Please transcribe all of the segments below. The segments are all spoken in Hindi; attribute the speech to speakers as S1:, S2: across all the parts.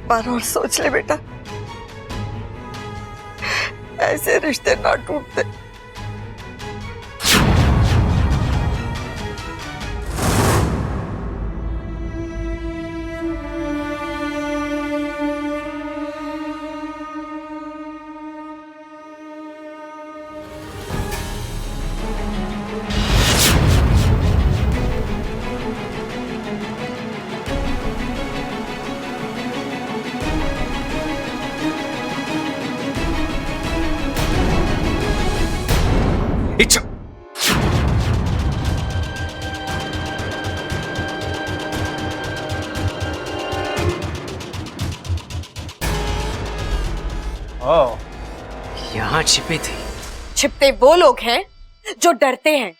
S1: बार और सोच ले बेटा, ऐसे रिश्ते ना टूटते।
S2: इच्छा
S3: ओह, यहाँ छिपे थे।
S4: छिपते वो लोग हैं जो डरते हैं,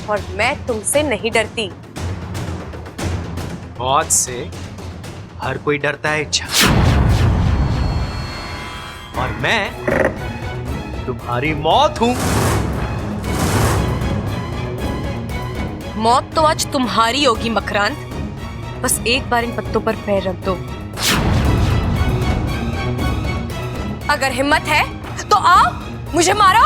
S4: और मैं तुमसे नहीं डरती।
S3: मौत से हर कोई डरता है इच्छा, और मैं तुम्हारी मौत हूं।
S4: मौत तो आज तुम्हारी होगी मकरांत। बस एक बार इन पत्तों पर पैर रख दो। अगर हिम्मत है तो आओ, मुझे मारो।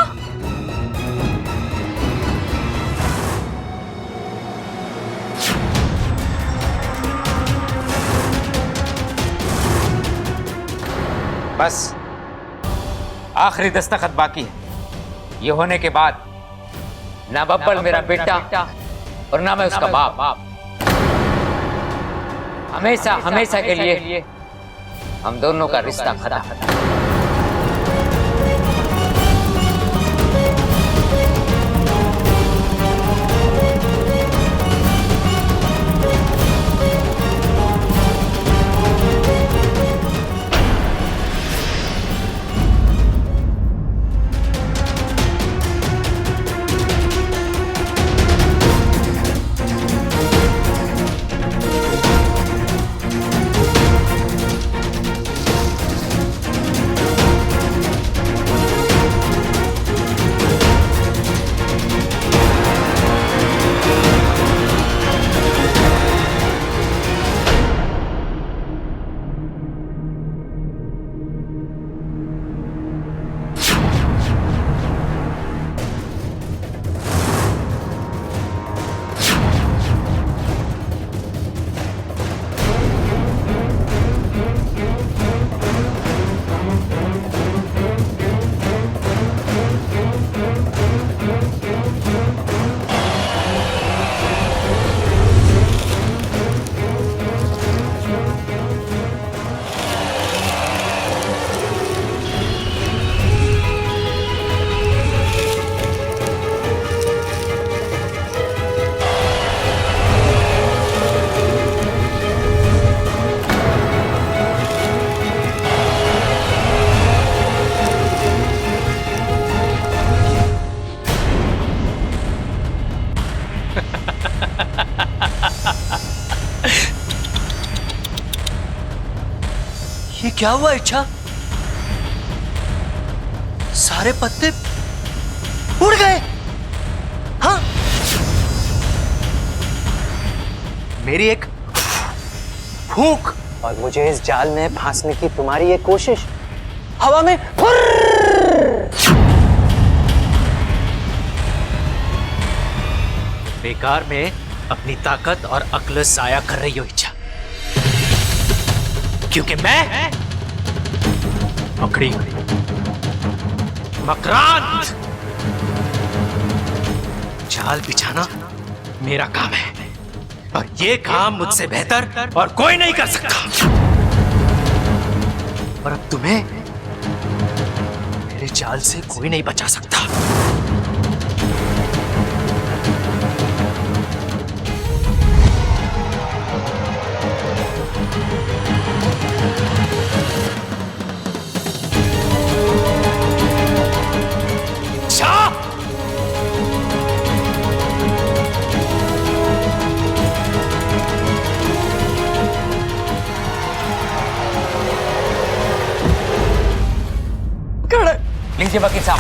S2: बस आखिरी दस्तखत बाकी है। ये होने के बाद ना बब्बल मेरा बेटा और ना मैं उसका बाप। हमेशा हमेशा के लिए हम दोनों का रिश्ता खत्म।
S3: ये क्या हुआ इच्छा? सारे पत्ते उड़ गए। हाँ, मेरी एक फूंक
S5: और मुझे इस जाल में फांसने की तुम्हारी ये कोशिश हवा में
S3: बेकार में अपनी ताकत और अक्ल जाया कर रही हो इच्छा, क्योंकि मैं पकड़ी मकरांत। जाल बिछाना मेरा काम है, और ये काम मुझसे बेहतर और कोई नहीं कर सकता। और अब तुम्हें मेरे जाल से कोई नहीं बचा सकता।
S2: लीजिए वकील साहब।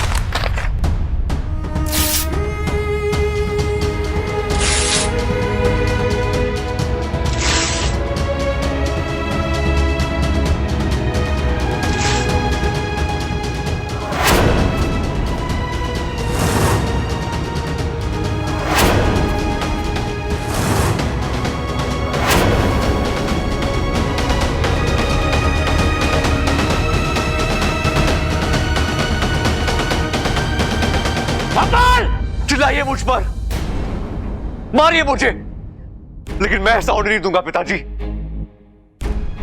S2: बब्बल!
S6: चिल्लाइए मुझ पर, मारिए मुझे, लेकिन मैं ऐसा होने नहीं दूंगा पिताजी।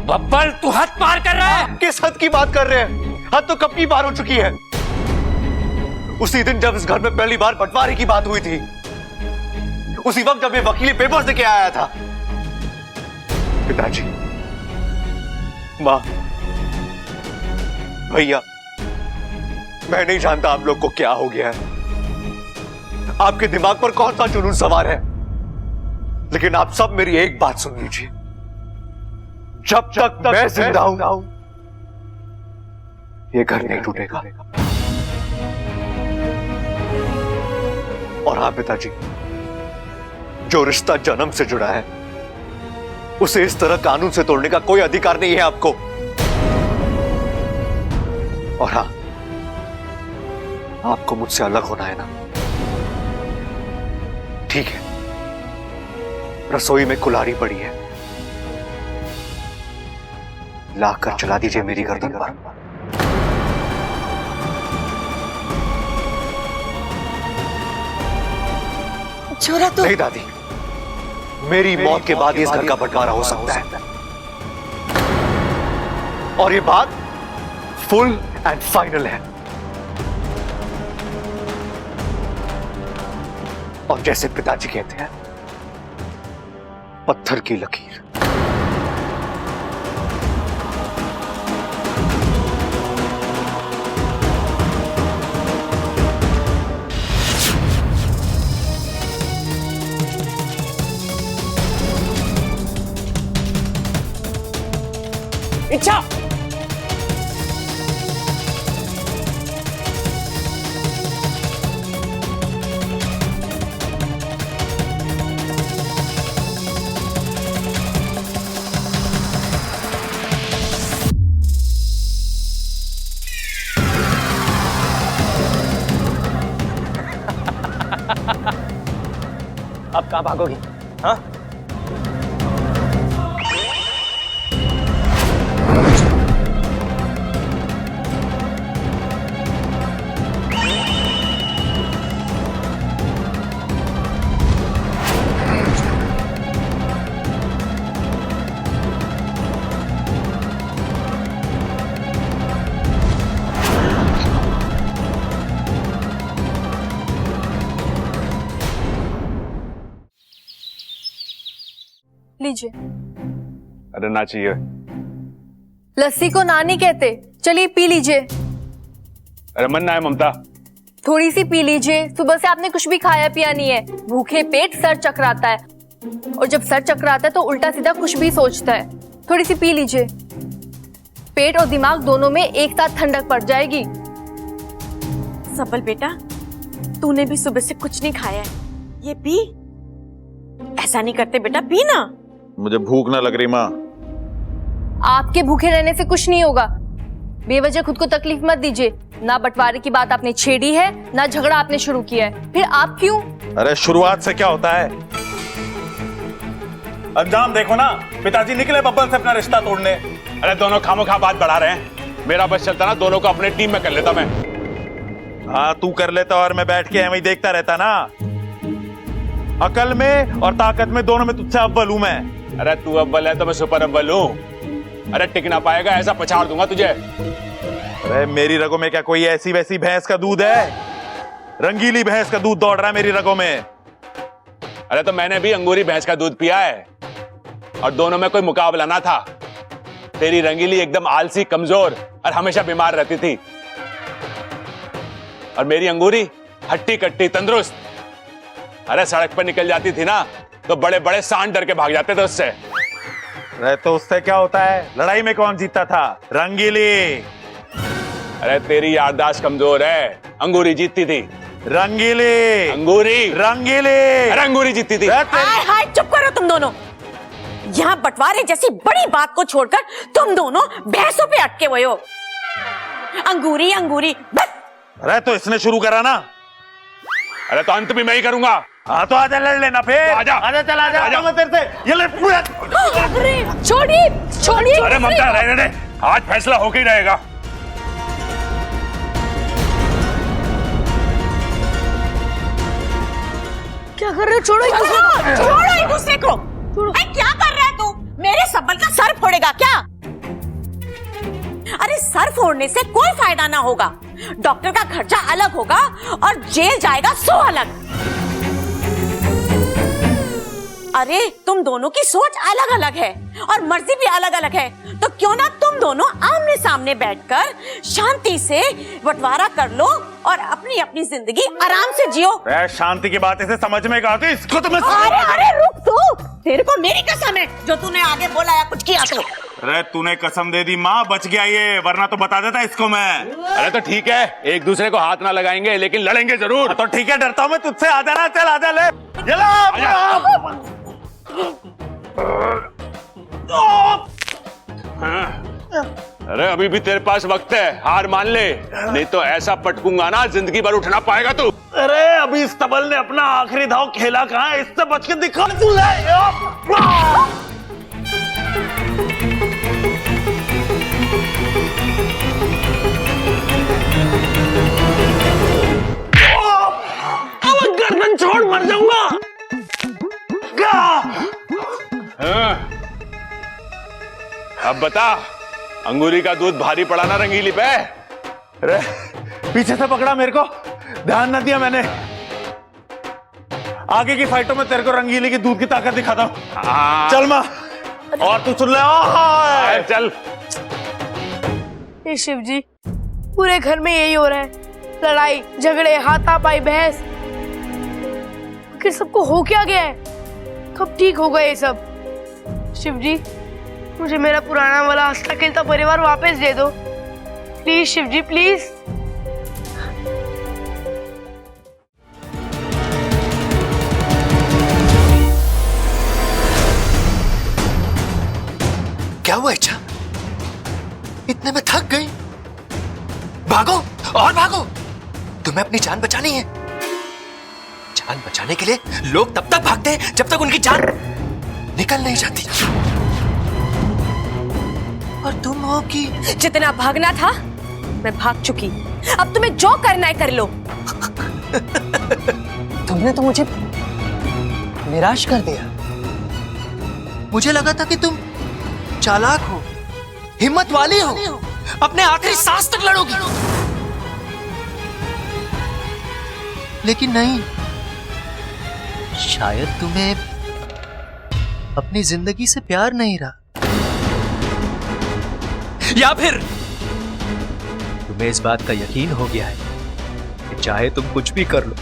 S2: बब्बल, तू हद पार कर रहा है।
S6: किस हद की बात कर रहे हैं? हद तो कब की पार हो चुकी है। उसी दिन जब इस घर में पहली बार बंटवारे की बात हुई थी, उसी वक्त जब ये वकीली पेपर्स लेके आया था। पिताजी, मां, भैया, मैं नहीं जानता आप लोग को क्या हो गया है, आपके दिमाग पर कौन सा जुनून सवार है, लेकिन आप सब मेरी एक बात सुन लीजिए। जब तक मैं जिंदा हूं, ये घर नहीं टूटेगा। और हाँ पिताजी, जो रिश्ता जन्म से जुड़ा है, उसे इस तरह कानून से तोड़ने का कोई अधिकार नहीं है आपको। और हाँ, आपको मुझसे अलग होना है ना? ठीक है, रसोई में कुल्हाड़ी पड़ी है, लाकर चला दीजिए मेरी गर्दन पर।
S1: छोरा तो
S6: नहीं दादी, मेरी मौत के बाद इस घर का बंटवारा हो सकता है, और ये बात फुल एंड फाइनल है। और जैसे पिताजी कहते हैं, पत्थर की लकीर।
S5: इच्छा, अब कहां भागोगी? हाँ,
S4: लीजिए।
S6: अरे ना चाहिए।
S4: लस्सी को नानी कहते, चलिए पी लीजिए।
S6: अरे मन ना है ममता।
S4: थोड़ी सी पी लीजिए, सुबह से आपने कुछ भी खाया पिया नहीं है। भूखे पेट सर चकराता है, और जब सर चकराता है तो उल्टा सीधा कुछ भी सोचता है। थोड़ी सी पी लीजिए, पेट और दिमाग दोनों में एक साथ ठंडक पड़ जाएगी।
S1: सबल बेटा, तूने भी सुबह से कुछ नहीं खाया है, ये पी। ऐसा नहीं करते बेटा, पी ना।
S7: मुझे भूख ना लग रही माँ।
S4: आपके भूखे रहने से कुछ नहीं होगा। बेवजह खुद को तकलीफ मत दीजिए। ना बंटवारे की बात आपने छेड़ी है, ना झगड़ा आपने शुरू किया है, फिर आप क्यों?
S7: अरे शुरुआत से क्या होता है? अंजाम देखो ना, पिताजी निकले बब्बल से अपना रिश्ता तोड़ने।
S8: अरे दोनों खामोखा बात बढ़ा रहे हैं। मेरा बस चलता ना, दोनों को अपने टीम में कर लेता मैं।
S7: हाँ तू कर लेता और मैं बैठ के वही देखता रहता ना। अकल में और ताकत में दोनों में तुझसे अव्वल हूं मैं।
S8: अरे तू अव्वल है तो मैं सुपर अव्वल हूं। अरे टिक ना पाएगा, ऐसा पछाड़ दूंगा तुझे।
S7: अरे मेरी रगों में क्या कोई ऐसी वैसी भैंस का दूध है? रंगीली भैंस का दूध दौड़ रहा है मेरी रगों में।
S8: अरे तो मैंने भी अंगूरी भैंस का दूध पिया है, और दोनों में कोई मुकाबला ना था। तेरी रंगीली एकदम आलसी, कमजोर और हमेशा बीमार रहती थी, और मेरी अंगूरी हट्टी कट्टी तंदुरुस्त। अरे सड़क पर निकल जाती थी ना तो बड़े बड़े सांड डर के भाग जाते थे उससे।
S7: अरे तो उससे क्या होता है? लड़ाई में कौन जीतता था? रंगीली।
S8: अरे तेरी याददाश्त कमजोर है, अंगूरी जीतती थी।
S7: रंगीली।
S8: अंगूरी।
S7: रंगीली।
S8: अरे अंगूरी जीतती थी।
S1: हाय हाय, चुप करो तुम दोनों। यहाँ बंटवारे जैसी बड़ी बात को छोड़कर तुम दोनों भैंसों पे अटके हुए हो। अंगूरी अंगूरी बस।
S7: अरे तो इसने शुरू करा ना।
S8: अरे तो अंत भी मैं ही करूंगा।
S7: हाँ तो आजा लड़ लेना फिर।
S8: आजा।
S7: आजा चल आजा।
S8: आजा।
S7: मैं तेरे से ये लड़ पूरा।
S4: अरे छोड़िए छोड़िए।
S8: अरे ममता रहने दे, आज फैसला होके ही रहेगा।
S4: क्या कर रहे हो? छोड़ो एक दूसरे को।
S1: छोड़ो एक दूसरे को। अरे क्या कर रहा है तू? मेरे सब्बल का सर फोड़ेगा क्या? अरे सर फोड़ने से कोई फायदा ना होगा। डॉक्टर का खर्चा अलग होगा और जेल जाएगा 100 अलग। अरे तुम दोनों की सोच अलग अलग है और मर्जी भी अलग अलग है, तो क्यों ना तुम दोनों आमने सामने बैठकर शांति से बंटवारा कर लो और अपनी अपनी जिंदगी आराम से जियो।
S7: शांति की बात इसे समझ में कहा थी, इसको तुम्हें।
S1: अरे अरे रुक तू, तेरे को मेरी कसम है जो तूने आगे बोला या कुछ किया तो।
S7: अरे तूने कसम दे दी माँ, बच गया ये, वरना तो बता देता इसको मैं।
S8: अरे तो ठीक है, एक दूसरे को हाथ ना लगाएंगे लेकिन लड़ेंगे जरूर।
S7: तो ठीक है, डरता हूँ मैं तुझसे। आ जाना, चल आ जा, ले चला।
S8: अरे अभी भी तेरे पास वक्त है, हार मान ले, नहीं तो ऐसा पटकूंगा ना जिंदगी भर उठना पाएगा तू।
S7: अरे अभी इस तबल ने अपना आखिरी दाव खेला कहाँ है, इससे बच के दिखा तू। अब गर्दन छोड़, मर जाऊंगा।
S8: अब बता, अंगूरी का दूध भारी पड़ा ना रंगीली पे?
S7: अरे पीछे से पकड़ा मेरे को, ध्यान न दिया मैंने। आगे की फाइटों में तेरे को रंगीली की दूध की ताकत दिखाता हूँ। चल माँ, और तू सुन ले।
S8: चल।
S9: हे शिव जी, पूरे घर में यही हो रहा है, लड़ाई झगड़े हाथापाई बहस। आखिर सबको हो क्या गया है? कब ठीक होगा ये सब? शिव जी, मुझे मेरा पुराना वाला हंसता खेलता परिवार वापस दे दो प्लीज शिव जी, प्लीज।
S3: क्या हुआ इच्छा? इतने में थक गई? भागो और भागो, तुम्हें अपनी जान बचानी है। जान बचाने के लिए लोग तब तक भागते हैं जब तक उनकी जान निकल नहीं जाती। और तुम हो कि
S4: जितना भागना था मैं भाग चुकी, अब तुम्हें जो करना है कर लो।
S5: तुमने तो मुझे निराश कर दिया।
S3: मुझे लगा था कि तुम चालाक हो, हिम्मत वाली हो, अपने आखिरी सांस तक लड़ोगी, लेकिन नहीं। शायद तुम्हें अपनी जिंदगी से प्यार नहीं रहा, या फिर तुम्हें इस बात का यकीन हो गया है कि चाहे तुम कुछ भी कर लो,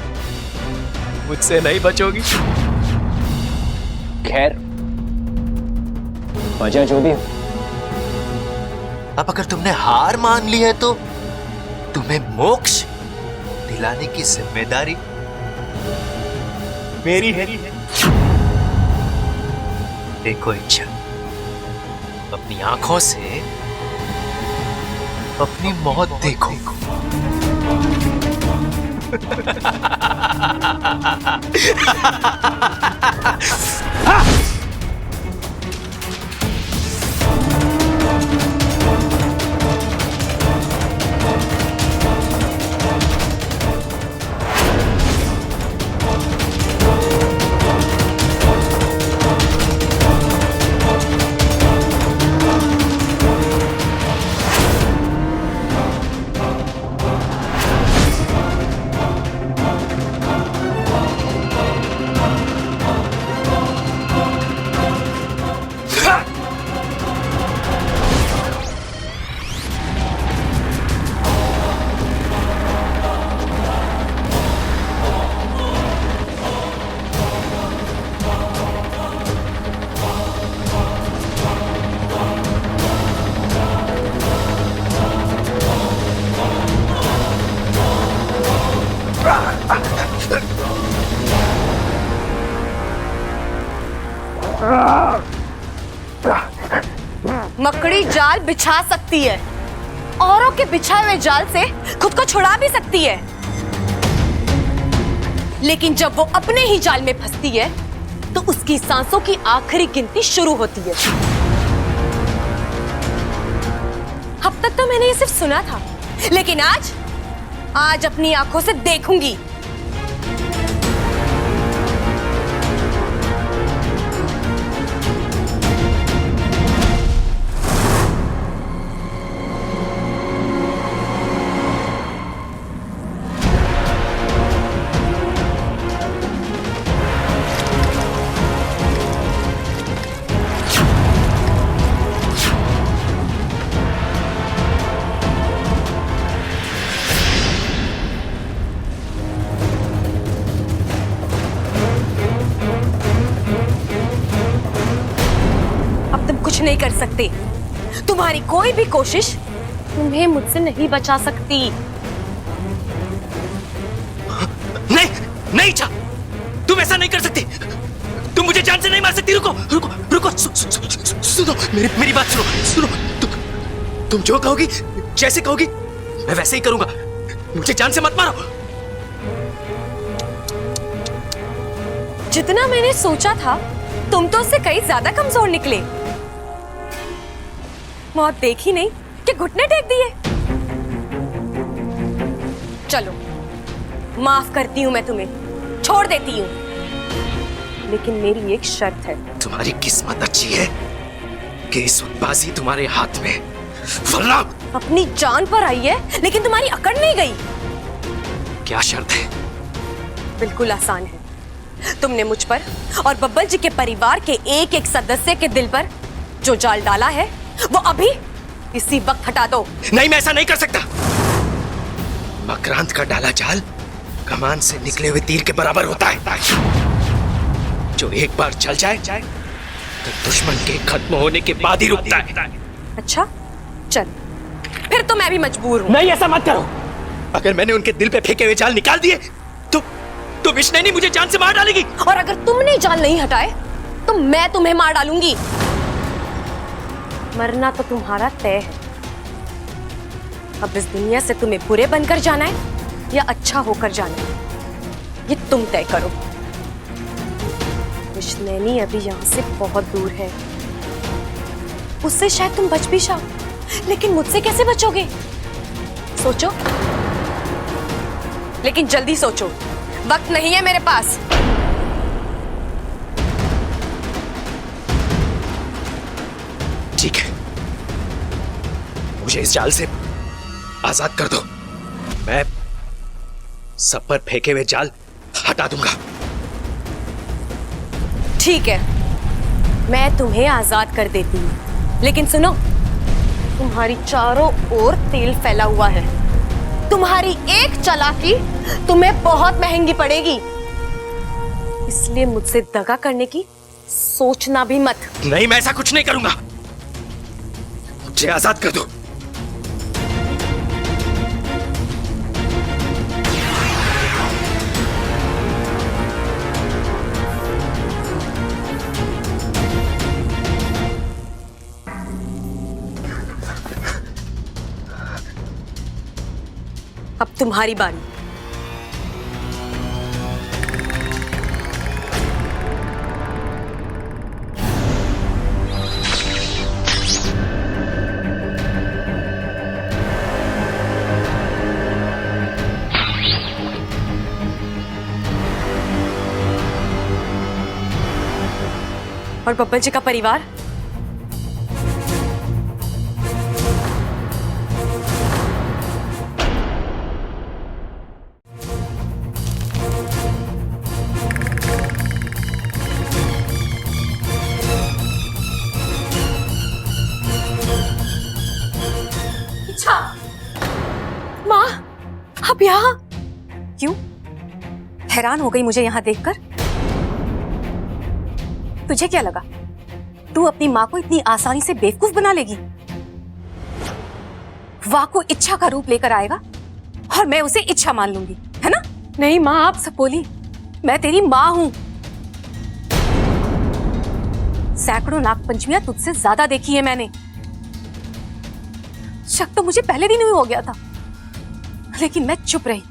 S3: मुझसे नहीं बचोगी।
S5: खैर, वजह जो भी हो,
S3: अब अगर तुमने हार मान ली है तो तुम्हें मोक्ष दिलाने की जिम्मेदारी मेरी है। देखो इच्छा, अपनी आंखों से अपनी मौत देखो।
S4: मकड़ी जाल बिछा सकती है, औरों के बिछाए हुए जाल से खुद को छुड़ा भी सकती है, लेकिन जब वो अपने ही जाल में फंसती है तो उसकी सांसों की आखिरी गिनती शुरू होती है। अब तक तो मैंने ये सिर्फ सुना था, लेकिन आज अपनी आंखों से देखूंगी।
S1: कुछ नहीं कर सकते। तुम्हारी कोई भी कोशिश तुम्हें मुझसे नहीं बचा सकती।
S3: नहीं नहीं इच्छा, तुम ऐसा नहीं कर सकती। तुम मुझे जान से नहीं मार सकती। रुको रुको रुको, सुनो मेरी बात सुनो। तुम जो कहोगी, जैसे कहोगी, मैं वैसे ही करूंगा। मुझे जान से मत मारो।
S1: जितना मैंने सोचा था, तुम तो उससे कई ज्यादा कमजोर निकले। मौत देखी नहीं कि घुटने टेक दिए। चलो, माफ करती हूं मैं तुम्हें, छोड़ देती हूं, लेकिन मेरी एक शर्त है।
S3: तुम्हारी किस्मत अच्छी है कि इस वक्त बाजी तुम्हारे हाथ में, वरना
S1: अपनी जान पर आई है, लेकिन तुम्हारी अकड़ नहीं गई।
S3: क्या शर्त है?
S1: बिल्कुल आसान है। तुमने मुझ पर और बब्बल जी के परिवार के एक एक सदस्य के दिल पर जो जाल डाला है, वो अभी इसी वक्त हटा दो।
S3: नहीं, मैं ऐसा नहीं कर सकता। मकरांत का डाला जाल कमान से निकले हुए तीर के बराबर होता है, जो एक बार चल जाए तो दुश्मन के खत्म होने के बाद ही रुकता है।
S1: अच्छा, चल, फिर तो मैं भी मजबूर हूँ।
S3: नहीं, ऐसा मत करो। अगर मैंने उनके दिल पे फेंके हुए जाल निकाल दिए तो विष्णु मुझे जान से मार डालेगी।
S1: और अगर तुमने जाल नहीं हटाए तो मैं तुम्हें मार डालूंगी। मरना तो तुम्हारा तय है। अब इस दुनिया से तुम्हें बुरे बनकर जाना है या अच्छा होकर जाना है, ये तुम तय करो। विष्णु अभी यहाँ से बहुत दूर है, उससे शायद तुम बच भी जाओ, लेकिन मुझसे कैसे बचोगे? सोचो, लेकिन जल्दी सोचो, वक्त नहीं है मेरे पास।
S3: ठीक है, मुझे इस जाल से आजाद कर दो। मैं सब पर फेंके हुए जाल हटा दूंगा।
S1: ठीक है, मैं तुम्हें आजाद कर देती हूँ, लेकिन सुनो, तुम्हारी चारों ओर तेल फैला हुआ है। तुम्हारी एक चालाकी तुम्हें बहुत महंगी पड़ेगी, इसलिए मुझसे दगा करने की सोचना भी मत।
S3: नहीं, मैं ऐसा कुछ नहीं करूंगा। मुझे आजाद कर दो।
S1: अब तुम्हारी बारी। और बब्बल जी का परिवार? माँ, आप यहाँ क्यों? हैरान हो गई मुझे यहाँ देखकर। तुझे क्या लगा तू अपनी माँ को इतनी आसानी से बेवकूफ बना लेगी? वाको इच्छा का रूप लेकर आएगा और मैं उसे इच्छा मान लूंगी, है ना? नहीं माँ, आप सब बोली, मैं तेरी माँ हूं। सैकड़ों नागपंचमियां तुझसे ज्यादा देखी है मैंने। शक तो मुझे पहले दिन ही हो गया था, लेकिन मैं चुप रही।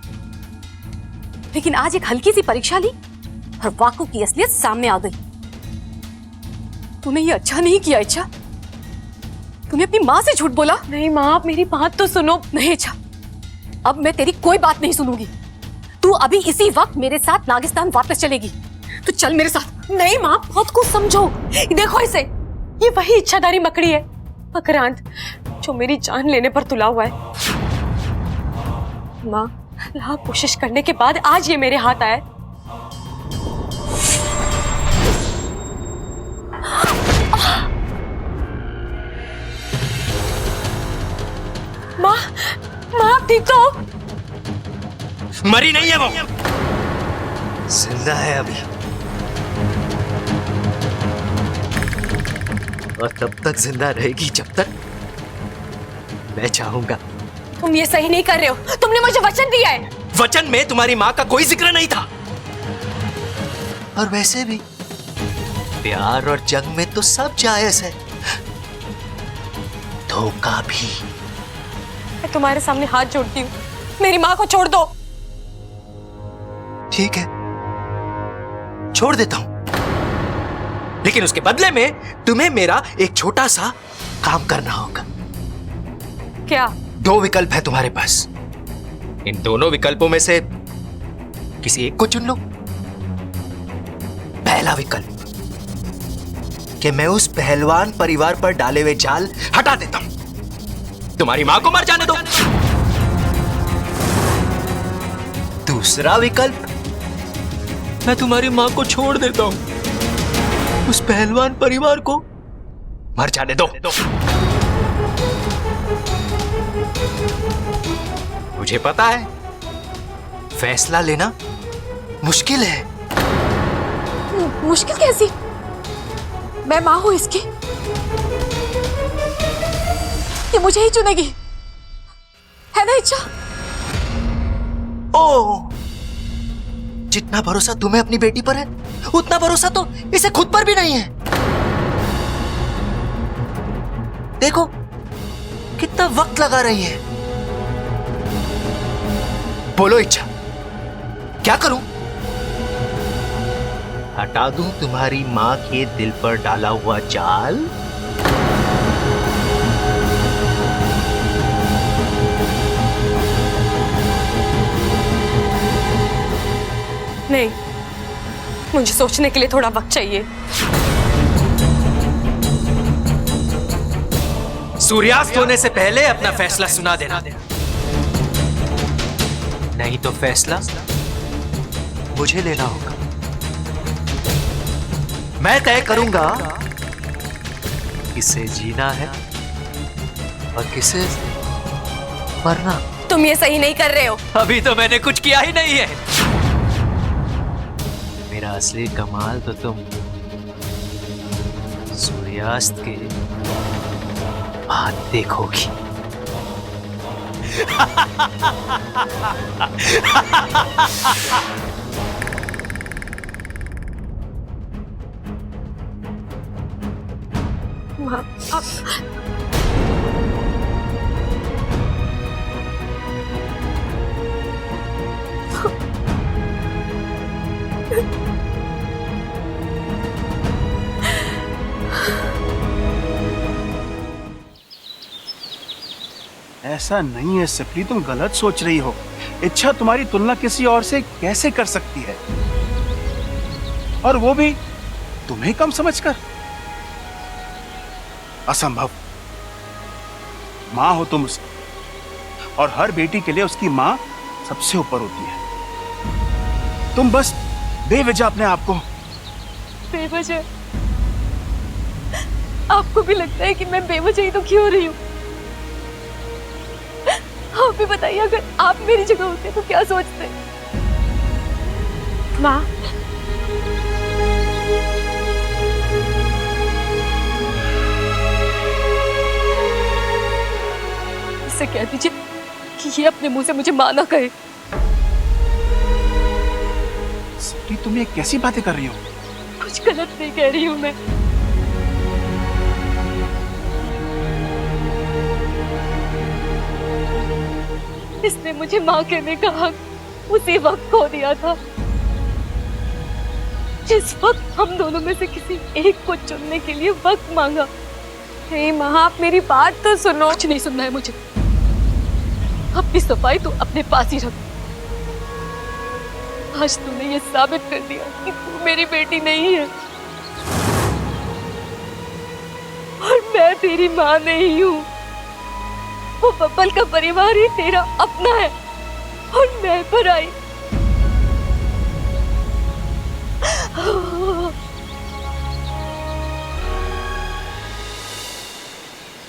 S1: लेकिन आज एक हल्की सी परीक्षा ली और वाकू की असलियत सामने आ गई। तूने ये अच्छा नहीं किया इच्छा, तूने अपनी माँ से झूठ बोला। नहीं माँ, आप मेरी बात तो सुनो। नहीं इच्छा, अब मैं तेरी कोई बात नहीं सुनूंगी। तू अभी इसी वक्त मेरे साथ नागिस्तान वापस चलेगी। तो चल मेरे साथ। नहीं माँ, बहुत कुछ समझो। देखो इसे, ये वही इच्छाधारी मकड़ी है, मकरांत, जो मेरी जान लेने पर तुला हुआ है। माँ, लाख कोशिश करने के बाद आज ये मेरे हाथ आया। माँ, माँ आप ठीक तो हो?
S3: मरी नहीं है वो, जिंदा है अभी। और तब तक जिंदा रहेगी जब तक मैं चाहूंगा।
S4: तुम ये सही नहीं कर रहे हो। तुमने मुझे वचन दिया है।
S3: वचन में तुम्हारी माँ का कोई जिक्र नहीं था। और वैसे भी प्यार और जंग में तो सब जायज है, धोखा भी।
S4: मैं तुम्हारे सामने हाथ जोड़ती हूँ, मेरी माँ को छोड़ दो।
S3: ठीक है, छोड़ देता हूं, लेकिन उसके बदले में तुम्हें मेरा एक छोटा सा काम करना होगा।
S4: क्या?
S3: 2 विकल्प है तुम्हारे पास। इन दोनों विकल्पों में से किसी एक को चुन लो। पहला विकल्प कि मैं उस पहलवान परिवार पर डाले हुए जाल हटा देता हूं, तुम्हारी मां को मर जाने दो। दूसरा विकल्प, मैं तुम्हारी मां को छोड़ देता हूं, उस पहलवान परिवार को मर जाने दो। मुझे पता है फैसला लेना मुश्किल है।
S4: मुश्किल कैसी? मैं माँ हूं इसकी, ये मुझे ही चुनेगी, है ना इच्छा?
S3: ओ, जितना भरोसा तुम्हें अपनी बेटी पर है, उतना भरोसा तो इसे खुद पर भी नहीं है। देखो कितना वक्त लगा रही है। बोलो इच्छा, क्या करूं? हटा दूं तुम्हारी मां के दिल पर डाला हुआ जाल?
S4: नहीं, मुझे सोचने के लिए थोड़ा वक्त चाहिए।
S3: सूर्यास्त होने से पहले अपना फैसला सुना देना, नहीं तो फैसला मुझे लेना होगा। मैं तय करूंगा किसे जीना है और किसे मरना।
S4: तुम ये सही नहीं कर रहे हो।
S3: अभी तो मैंने कुछ किया ही नहीं है। मेरा असली कमाल तो तुम सूर्यास्त के बाद देखोगी।
S10: ऐसा नहीं है सिपली, तुम गलत सोच रही हो। इच्छा तुम्हारी तुलना किसी और से कैसे कर सकती है, और वो भी तुम्हें कम समझकर? असंभव। मां हो तुम उसकी, और हर बेटी के लिए उसकी मां सबसे ऊपर होती है। तुम बस बेवजह अपने आप को।
S4: बेवजह? आपको भी लगता है कि मैं बेवजह ही तो क्यों रही हूँ? आप भी बताइए, अगर आप मेरी जगह होते तो क्या सोचते? माँ, इससे कह दीजिए कि ये अपने मुंह से मुझे माँ ना कहे।
S10: सिपली, तुम ये कैसी बातें कर रही हो?
S4: कुछ गलत नहीं कह रही हूँ मैं। इसने मुझे माँ कहने का हक उसी वक्त खो दिया था जिस वक्त हम दोनों में से किसी एक को चुनने के लिए वक्त मांगा। हे माँ, आप मेरी बात तो सुनो। कुछ नहीं सुनना है मुझे। अपनी सफाई तो अपने पास ही रख। आज तूने ये साबित कर दिया कि तू मेरी बेटी नहीं है, और मैं तेरी माँ नहीं हूँ। वो बब्बल का परिवार ही तेरा अपना है, और मैं पराई।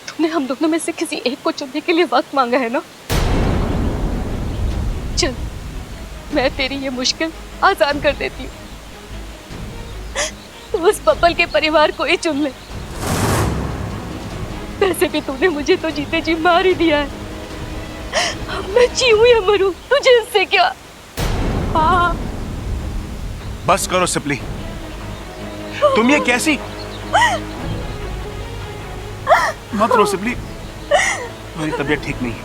S4: तुमने हम दोनों में से किसी एक को चुनने के लिए वक्त मांगा है ना? चल, मैं तेरी ये मुश्किल आसान कर देती हूँ। तो उस बब्बल के परिवार को ही चुन ले।
S9: वैसे भी तूने मुझे तो जीते जी मार ही दिया है। अब मैं जीऊं या मरूं, तुझे इससे क्या? हाँ।
S10: बस करो सिपली, तुम ये कैसी? मत रो सिपली, तुम्हारी तबीयत ठीक नहीं है।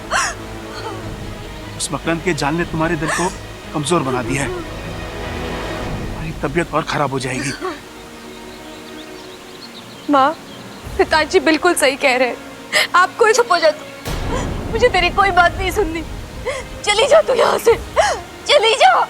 S10: उस मकरंद के जान ने तुम्हारे दिल को कमजोर बना दिया है, तुम्हारी तबीयत और खराब हो जाएगी।
S9: माँ, पिताजी बिल्कुल सही कह रहे हैं। आप कोई चुप हो जा, तू मुझे तेरी कोई बात नहीं सुननी। चली जा तू यहाँ से, चली जा।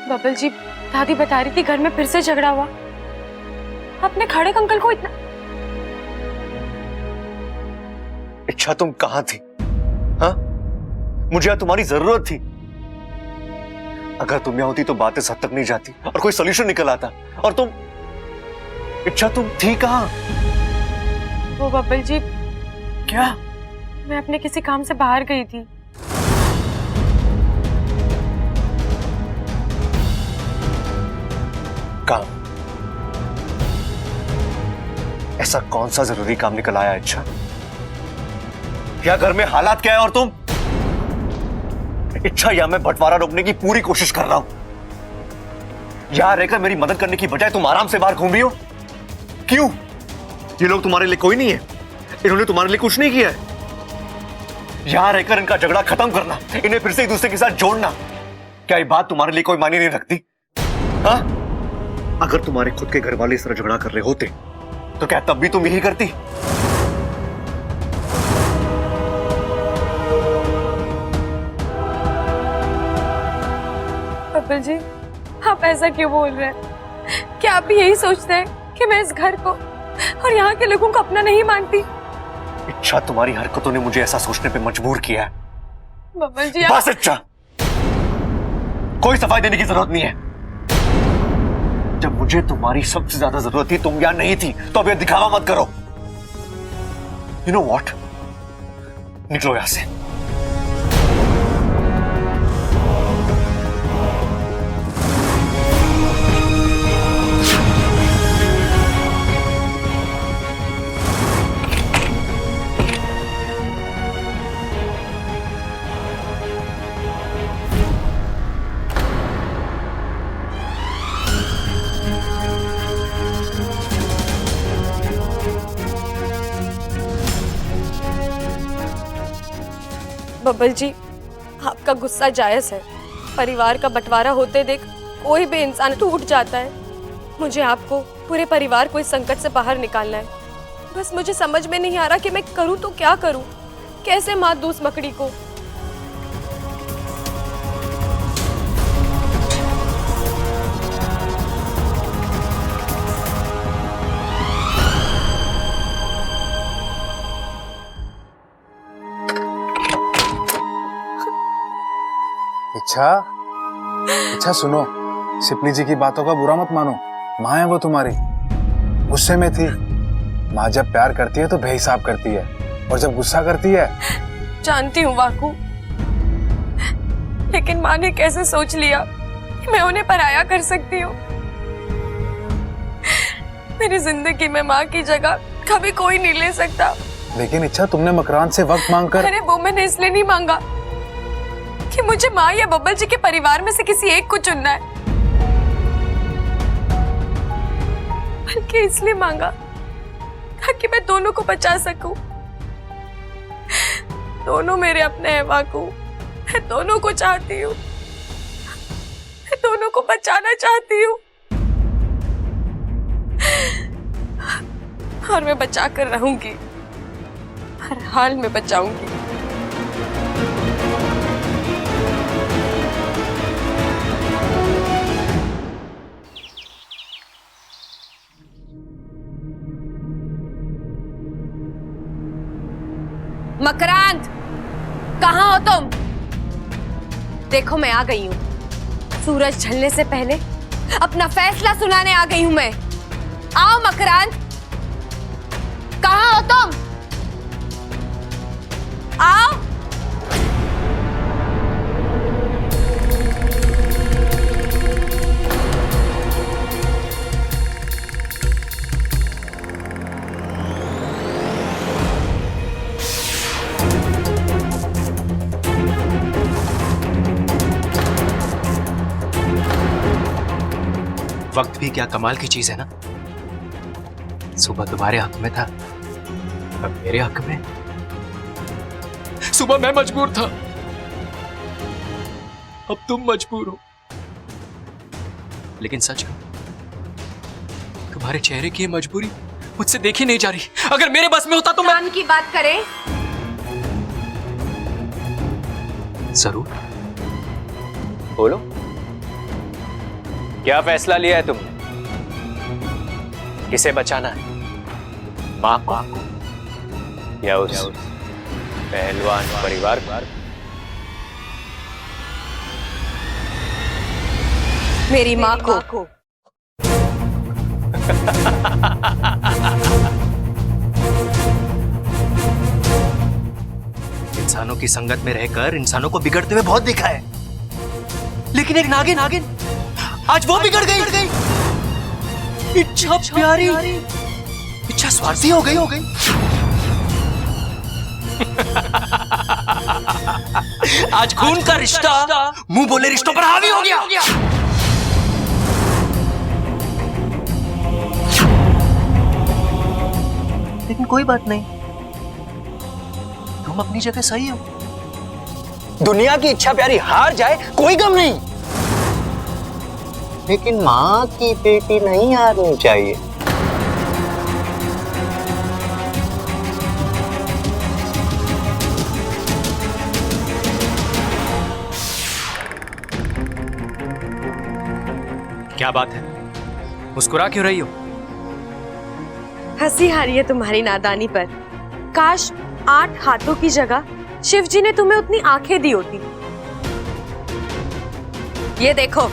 S9: बबल जी, दादी बता रही थी घर में फिर से झगड़ा हुआ। अपने खड़े अंकल को इतना।
S6: इच्छा तुम कहां थी? हाँ, मुझे यहाँ तुम्हारी जरूरत थी। अगर तुम यहाँ होती तो बातें इस हद तक नहीं जाती और कोई सोल्यूशन निकल आता। और तुम, इच्छा तुम थी कहां?
S9: वो बबल जी,
S6: क्या?
S9: मैं अपने किसी काम से बाहर गई थी।
S6: काम? ऐसा कौन सा जरूरी काम निकल आया इच्छा? क्या घर में हालात क्या है और तुम? इच्छा, या मैं बंटवारा रोकने की पूरी कोशिश कर रहा हूं, यहां रहकर मेरी मदद करने की बजाय तुम आराम से बाहर घूम रही हो। क्यों? ये लोग तुम्हारे लिए कोई नहीं है? इन्होंने तुम्हारे लिए कुछ नहीं किया है? यहां रहकर इनका झगड़ा खत्म करना, इन्हें फिर से एक दूसरे के साथ जोड़ना, क्या ये बात तुम्हारे लिए कोई मायने नहीं रखती? हाँ? अगर तुम्हारे खुद के घर वाले इस तरह झगड़ा कर रहे होते तो क्या तब भी तुम यही करती?
S9: बबल जी, आप ऐसा क्यों बोल रहे हैं? क्या आप भी यही सोचते हैं कि मैं इस घर को और यहाँ के लोगों को अपना नहीं मानती?
S6: इच्छा, तुम्हारी हरकतों ने मुझे ऐसा सोचने पे मजबूर किया है।
S9: बबल जी,
S6: बस इच्छा, कोई सफाई देने की जरूरत नहीं है। जब मुझे तुम्हारी सबसे ज्यादा जरूरत थी तुम यहां नहीं थी, तो अब ये दिखावा मत करो। यू नो व्हाट, निकलो यहां से।
S9: बबल जी, आपका गुस्सा जायज है। परिवार का बंटवारा होते देख कोई भी इंसान टूट जाता है। मुझे आपको, पूरे परिवार को इस संकट से बाहर निकालना है। बस मुझे समझ में नहीं आ रहा कि मैं करूं तो क्या करूं, कैसे मात दूं उस मकड़ी को।
S11: इच्छा सुनो, सिपली जी की बातों का बुरा मत मानो। माँ है वो तुम्हारी, गुस्से में थी। माँ जब प्यार करती है तो बेहिसाब करती है, और जब गुस्सा करती है।
S9: जानती हूँ वाकू, लेकिन माँ ने कैसे सोच लिया कि मैं उन्हें पराया कर सकती हूँ। मेरी जिंदगी में माँ की जगह कभी कोई नहीं ले सकता।
S11: लेकिन इच्छा, तुमने मकरान से वक्त मांगकर।
S9: अरे वो मैंने इसलिए नहीं मांगा कि मुझे माँ या बब्बल जी के परिवार में से किसी एक को चुनना है, बल्कि इसलिए मांगा ताकि मैं दोनों को बचा सकूं। दोनों मेरे अपने हैं वाकू, मैं दोनों को चाहती हूँ, मैं दोनों को बचाना चाहती हूँ, और मैं बचा कर रहूंगी, हर हाल में बचाऊंगी।
S4: मकरांत, कहाँ हो तुम? देखो मैं आ गई हूँ। सूरज ढलने से पहले अपना फैसला सुनाने आ गई हूँ मैं। आओ मकरांत, कहाँ हो तुम? आओ।
S3: वक्त भी क्या कमाल की चीज है ना। सुबह तुम्हारे हक में था, अब मेरे हक में। सुबह मैं मजबूर था, अब तुम मजबूर हो। लेकिन सच कहूं, तुम्हारे चेहरे की ये मजबूरी मुझसे देखी नहीं जा रही। अगर मेरे बस में होता तो मैं
S4: की बात करें।
S3: जरूर, बोलो, क्या फैसला लिया है तुमने? किसे बचाना है, मां को या उस पहलवान परिवार को?
S4: मेरी माँ को।
S3: इंसानों की संगत में रहकर इंसानों को बिगड़ते हुए बहुत देखा है, लेकिन एक नागिन आज वो बिगड़ गई। इच्छा प्यारी, इच्छा स्वार्थी हो गई। आज खून का रिश्ता मुंह बोले रिश्तों पर हावी हो गया। लेकिन कोई बात नहीं, तुम अपनी जगह सही हो। दुनिया की इच्छा प्यारी हार जाए कोई गम नहीं, लेकिन मां की बेटी नहीं हारनी चाहिए। क्या बात है, मुस्कुरा क्यों रही हो?
S4: हंसी आ रही है तुम्हारी नादानी पर। काश 8 हाथों की जगह शिव जी ने तुम्हें उतनी आंखें दी होती। ये देखो,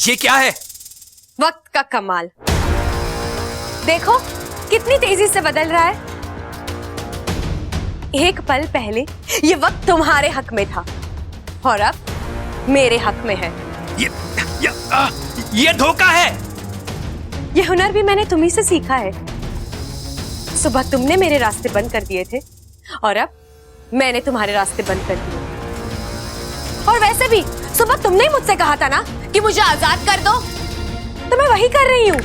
S3: ये क्या है?
S4: वक्त का कमाल। देखो कितनी तेजी से बदल रहा है। एक पल पहले ये वक्त तुम्हारे हक में था और अब मेरे हक में है।
S3: ये धोखा है।
S4: ये हुनर भी मैंने तुम्ही से सीखा है। सुबह तुमने मेरे रास्ते बंद कर दिए थे और अब मैंने तुम्हारे रास्ते बंद कर दिए। और वैसे भी सुबह तुमने ही मुझसे कहा था ना कि मुझे आजाद कर दो, तो मैं वही कर रही हूं।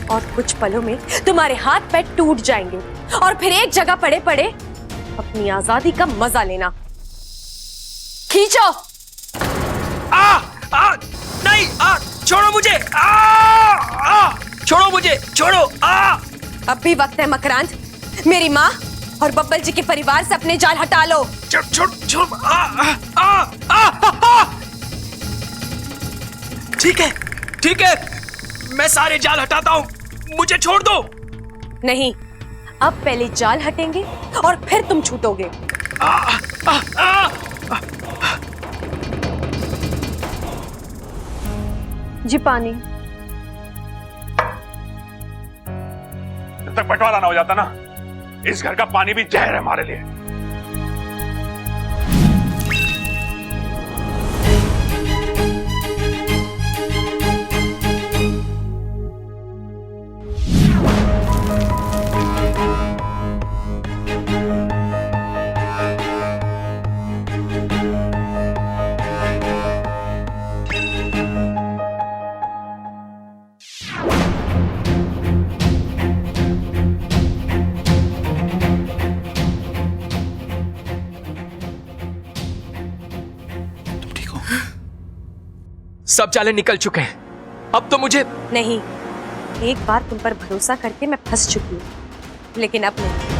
S4: और कुछ पलों में तुम्हारे हाथ पैर टूट जाएंगे और फिर एक जगह पड़े पड़े अपनी आजादी का मजा लेना। खींचो।
S3: नहीं, छोड़ो मुझे। छोड़ो मुझे, छोड़ो।
S4: अब भी वक्त है मकरांत, मेरी माँ और बब्बल जी के परिवार से अपने जाल हटा लो।
S3: छोड़। ठीक है, मैं सारे जाल हटाता हूँ, मुझे छोड़ दो।
S4: नहीं, अब पहले जाल हटेंगे और फिर तुम छूटोगे। जी पानी।
S7: जब तक बंटवारा ना हो जाता ना, इस घर का पानी भी जहर है हमारे लिए।
S3: सब जाले निकल चुके हैं। अब तो मुझे
S1: नहीं, एक बार तुम पर भरोसा करके मैं फंस चुकी हूँ, लेकिन अब नहीं।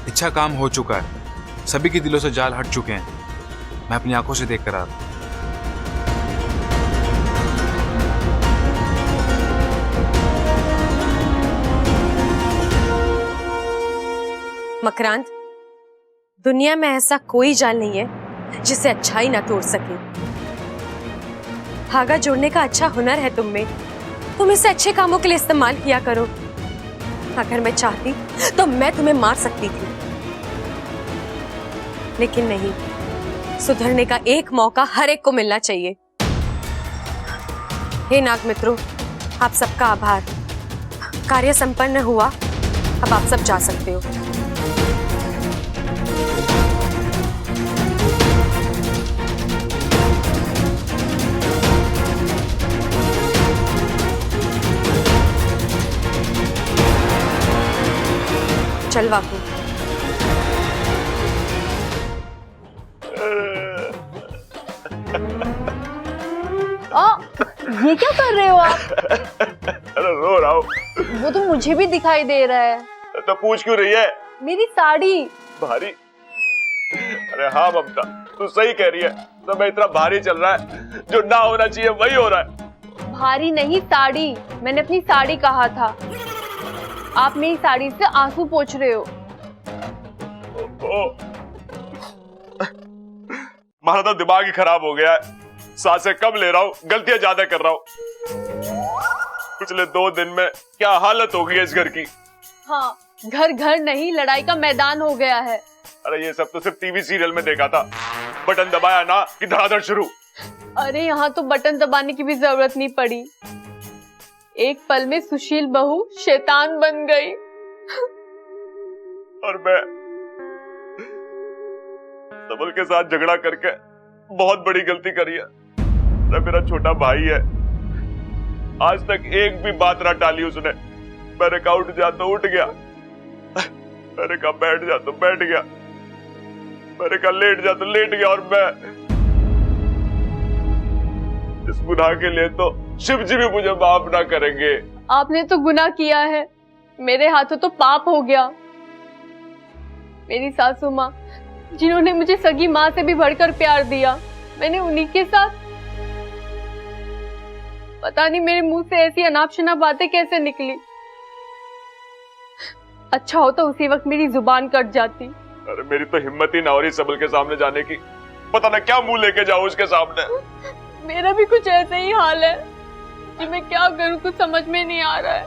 S11: इच्छा काम हो चुका है, सभी के दिलों से जाल हट चुके हैं। मैं अपनी आंखों से देख कर आ रहा हूं।
S1: मकरांत, दुनिया में ऐसा कोई जाल नहीं है जिसे अच्छाई ना तोड़ सके। धागा जोड़ने का अच्छा हुनर है तुम में, तुम इसे अच्छे कामों के लिए इस्तेमाल किया करो। अगर मैं चाहती तो मैं तुम्हें मार सकती थी, लेकिन नहीं, सुधरने का एक मौका हर एक को मिलना चाहिए। हे नाग मित्रों, आप सबका आभार। कार्य संपन्न हुआ, अब आप सब जा सकते हो। चल वाकू।
S4: ये क्या कर रहे हो आप?
S8: अरे रो रहा हूँ।
S4: वो तो मुझे भी दिखाई दे रहा है।
S8: तो पूछ क्यों रही है?
S4: मेरी साड़ी
S8: भारी? अरे हाँ ममता, तू सही कह रही है। तो मैं इतना भारी चल रहा है, जो ना होना चाहिए वही हो रहा है।
S4: भारी नहीं, साड़ी। मैंने अपनी साड़ी कहा था। आप मेरी साड़ी से आंसू पोंछ रहे हो।
S8: हमारा तो दिमाग ही खराब हो गया है। सांसें कम ले रहा हूँ, गलतियां ज्यादा कर रहा हूँ। पिछले 2 दिन में क्या हालत हो गई है इस घर की।
S4: हाँ, घर घर नहीं, लड़ाई का मैदान हो गया है।
S8: अरे ये सब तो सिर्फ टीवी सीरियल में देखा था। बटन दबाया ना कि धड़ाधड़ शुरू।
S4: अरे यहाँ तो बटन दबाने की भी जरूरत नहीं पड़ी। एक पल में सुशील बहू शैतान बन गई।
S8: और मैं सबल के साथ झगड़ा करके बहुत बड़ी गलती करी है। मेरा छोटा भाई है, आज तक एक भी बात ना टाली उसने। मैंने कहा उठ जा तो उठ गया, मैंने कहा बैठ जा तो बैठ गया, मैंने कहा लेट जा तो लेट गया। और मैं इस गुनाह के लिए तो शिव जी भी मुझे माफ ना करेंगे।
S4: आपने तो गुनाह किया है, मेरे हाथों तो पाप हो गया। मेरी सासू माँ, जिन्होंने मुझे सगी माँ से भी बढ़कर प्यार दिया, मैंने उन्हीं के साथ। पता नहीं मेरे मुंह से ऐसी अनाप-शनाप बातें कैसे निकली। अच्छा होता उसी वक्त मेरी जुबान कट जाती।
S8: अरे मेरी तो हिम्मत ही ना हो रही सबल के सामने जाने की। पता ना क्या मुंह लेके जाऊं उसके सामने।
S4: मेरा भी कुछ ऐसा ही हाल है कि मैं क्या करूं, कुछ समझ में नहीं आ रहा है।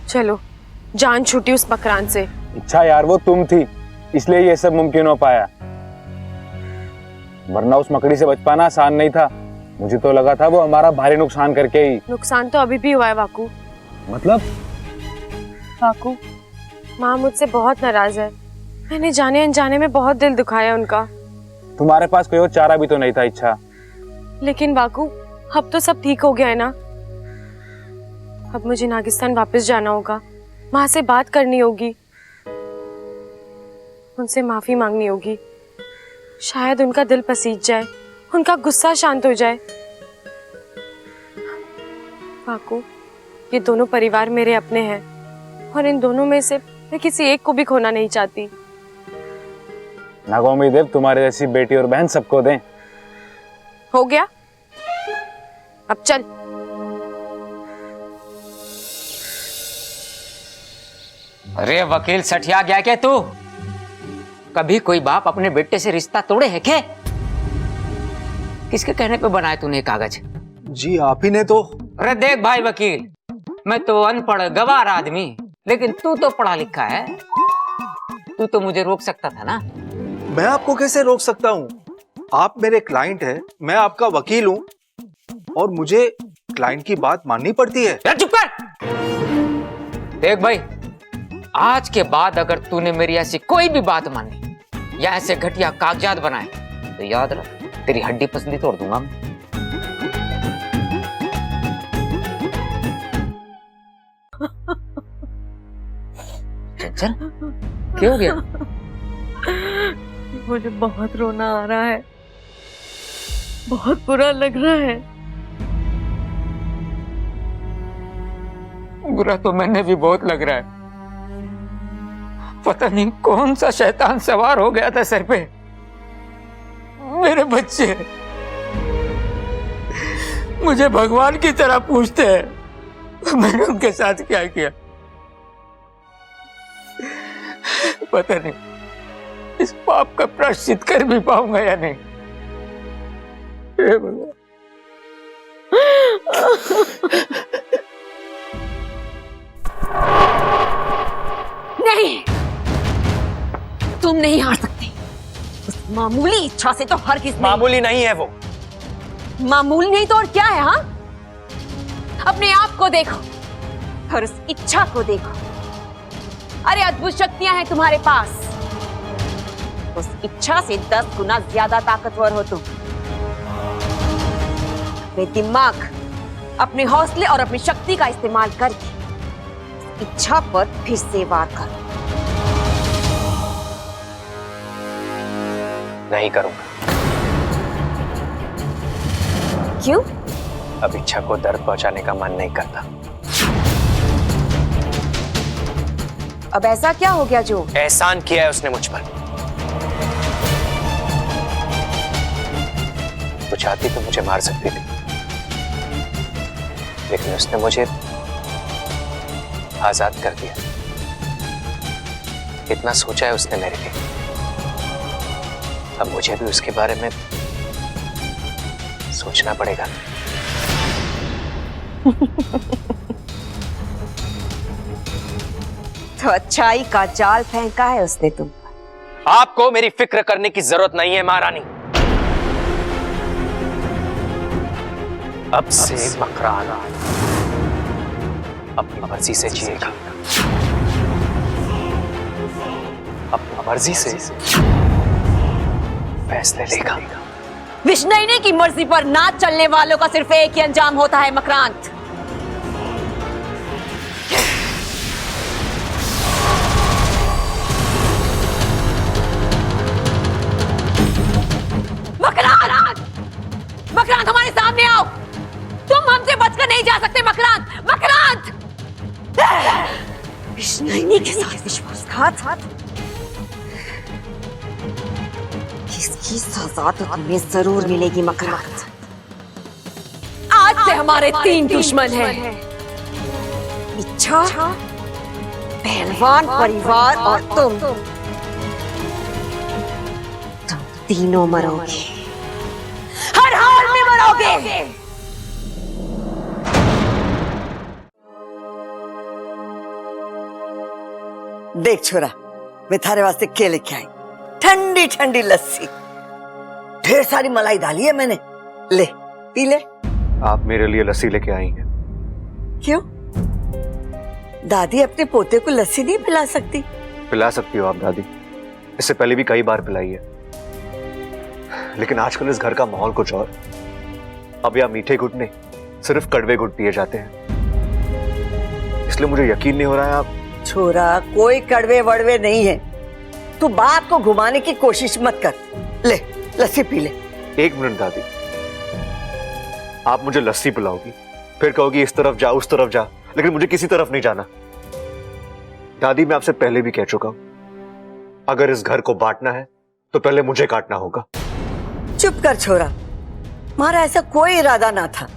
S1: चलो, जान छूटी उस मकरान से।
S11: इच्छा यार, वो तुम थी, इसलिए ये सब मुमकिन हो पाया, वरना उस मकड़ी से बच पाना आसान नहीं था। मुझे तो लगा था वो हमारा भारी नुकसान करके ही।
S1: नुकसान तो अभी भी हुआ है वाकू।
S11: मतलब?
S1: वाकू, माँ मुझसे बहुत नाराज है। मैंने जाने अनजाने में बहुत दिल दुखाया उनका।
S11: तुम्हारे पास कोई और चारा भी तो नहीं था इच्छा।
S1: लेकिन वाकू, अब तो सब ठीक हो गया है ना। अब मुझे नागिस्तान वापस जाना होगा, माँ से बात करनी होगी, उनसे माफी मांगनी होगी। शायद उनका दिल पसीज जाए, उनका गुस्सा शांत हो जाए। वाकू, ये दोनों परिवार मेरे अपने हैं और इन दोनों में से मैं किसी एक को भी खोना नहीं चाहती।
S11: नागोमी देव तुम्हारे जैसी बेटी और बहन सबको दें।
S1: हो गया, अब चल।
S2: अरे वकील सठिया गया क्या तू? कभी कोई बाप अपने बेटे से रिश्ता तोड़े है क्या? किसके कहने पे बनाए तूने कागज?
S6: जी आप ही ने तो।
S2: अरे देख भाई वकील, मैं तो अनपढ़ गवार आदमी, लेकिन तू तो पढ़ा लिखा है। तू तो मुझे रोक सकता था ना।
S6: मैं आपको कैसे रोक सकता हूँ? आप मेरे क्लाइंट हैं, मैं आपका वकील हूँ और मुझे क्लाइंट की बात माननी पड़ती है।
S2: चुप कर। देख भाई, आज के बाद अगर तूने मेरी ऐसी कोई भी बात मानी या ऐसे घटिया कागजात बनाए तो याद रख, तेरी हड्डी पसली तोड़ दूंगा मैं। चल, क्या हो गया?
S1: मुझे बहुत रोना आ रहा है, बहुत बुरा लग रहा है।
S2: बुरा तो मैंने भी बहुत लग रहा है। पता नहीं कौन सा शैतान सवार हो गया था सर पे। मेरे बच्चे मुझे भगवान की तरह पूछते हैं, मैंने उनके साथ क्या किया पता नहीं। इस पाप का प्रायश्चित कर भी पाऊंगा या नहीं। हे भगवान।
S1: नहीं, तुम नहीं हार सकते। उस मामूली इच्छा से तो हर किस
S5: मामूली नहीं है वो।
S1: मामूली नहीं तो और क्या है? हाँ, अपने आप को देखो और उस इच्छा को देखो। अरे अद्भुत शक्तियां हैं तुम्हारे पास। उस इच्छा से 10 गुना ज्यादा ताकतवर हो तुम। अपने दिमाग, अपने हौसले और अपनी शक्ति का इस्तेमाल करके इच्छा पर फिर से वार करो।
S5: नहीं करूंगा।
S1: क्यों?
S5: अब इच्छा को दर्द पहुंचाने का मन नहीं करता।
S1: अब ऐसा क्या हो गया जो
S5: एहसान किया है उसने मुझ पर। वो चाहती तो मुझे मार सकती थी, लेकिन उसने मुझे आजाद कर दिया। इतना सोचा है उसने मेरे लिए। अब मुझे भी उसके बारे में सोचना पड़ेगा।
S1: तो अच्छाई का जाल फेंका है उसने तुम पर।
S5: आपको मेरी फिक्र करने की जरूरत नहीं है महारानी। अब से मकरान अपनी मर्जी से जिएगा, अपनी मर्जी से फैसले लेगा।
S1: विष्णुनी की मर्जी पर ना चलने वालों का सिर्फ एक ही अंजाम होता है मकरांत। मकरांत, मकरांत हमारे सामने आओ। तुम हमसे बचकर नहीं जा सकते मकरांत। मकरांत, विष्णुनी के साथ विश्वासघात, इसकी सजा तो हमें जरूर मिलेगी मकरांत। आज से हमारे 3 दुश्मन हैं। इच्छा, पहलवान परिवार और तुम तीनों मरोगे, हर हाल में मरोगे।
S12: देख छोरा, मैं थारे वास्ते क्या लेके आई। ठंडी ठंडी लस्सी, ढेर सारी मलाई डाली है मैंने। ले पी ले।
S6: आप मेरे लिए लस्सी लेके आई हैं?
S12: क्यों? दादी अपने पोते को लस्सी नहीं पिला सकती?
S6: पिला सकती हो आप दादी, इससे पहले भी कई बार पिलाई है। लेकिन आजकल इस घर का माहौल कुछ और। अब यहाँ मीठे गुट नहीं, सिर्फ कड़वे गुट पिए जाते हैं, इसलिए मुझे यकीन नहीं हो रहा है। आप
S12: छोरा, कोई कड़वे वड़वे नहीं है। तू बात को घुमाने की कोशिश मत कर। ले लस्सी पी ले।
S6: 1 मिनट दादी, आप मुझे लस्सी पिलाओगी, फिर कहोगी इस तरफ जा उस तरफ जा, लेकिन मुझे किसी तरफ नहीं जाना। दादी, मैं आपसे पहले भी कह चुका हूं, अगर इस घर को बांटना है तो पहले मुझे काटना होगा।
S12: चुप कर छोरा, हमारा ऐसा कोई इरादा ना था।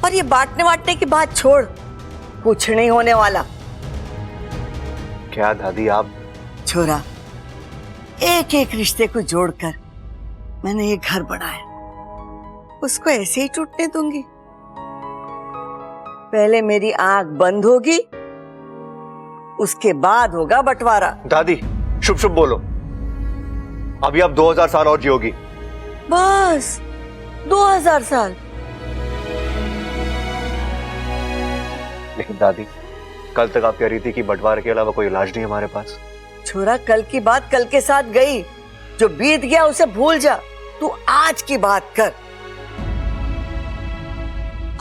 S12: और ये बांटने बांटने की बात छोड़, कुछ नहीं होने वाला।
S6: क्या दादी आप?
S12: छोरा, एक एक रिश्ते को जोड़कर मैंने ये घर बनाया, उसको ऐसे ही टूटने दूंगी? पहले मेरी आंख बंद होगी, उसके बाद होगा बंटवारा।
S6: दादी शुभ शुभ बोलो, अभी आप 2000 साल और जियोगी।
S12: बस 2000 साल?
S6: लेकिन दादी, कल तक आप कह रही थी कि बंटवारे के अलावा कोई इलाज नहीं है हमारे पास।
S12: छोरा, कल की बात कल के साथ गई, जो बीत गया उसे भूल जा। तू आज की बात कर।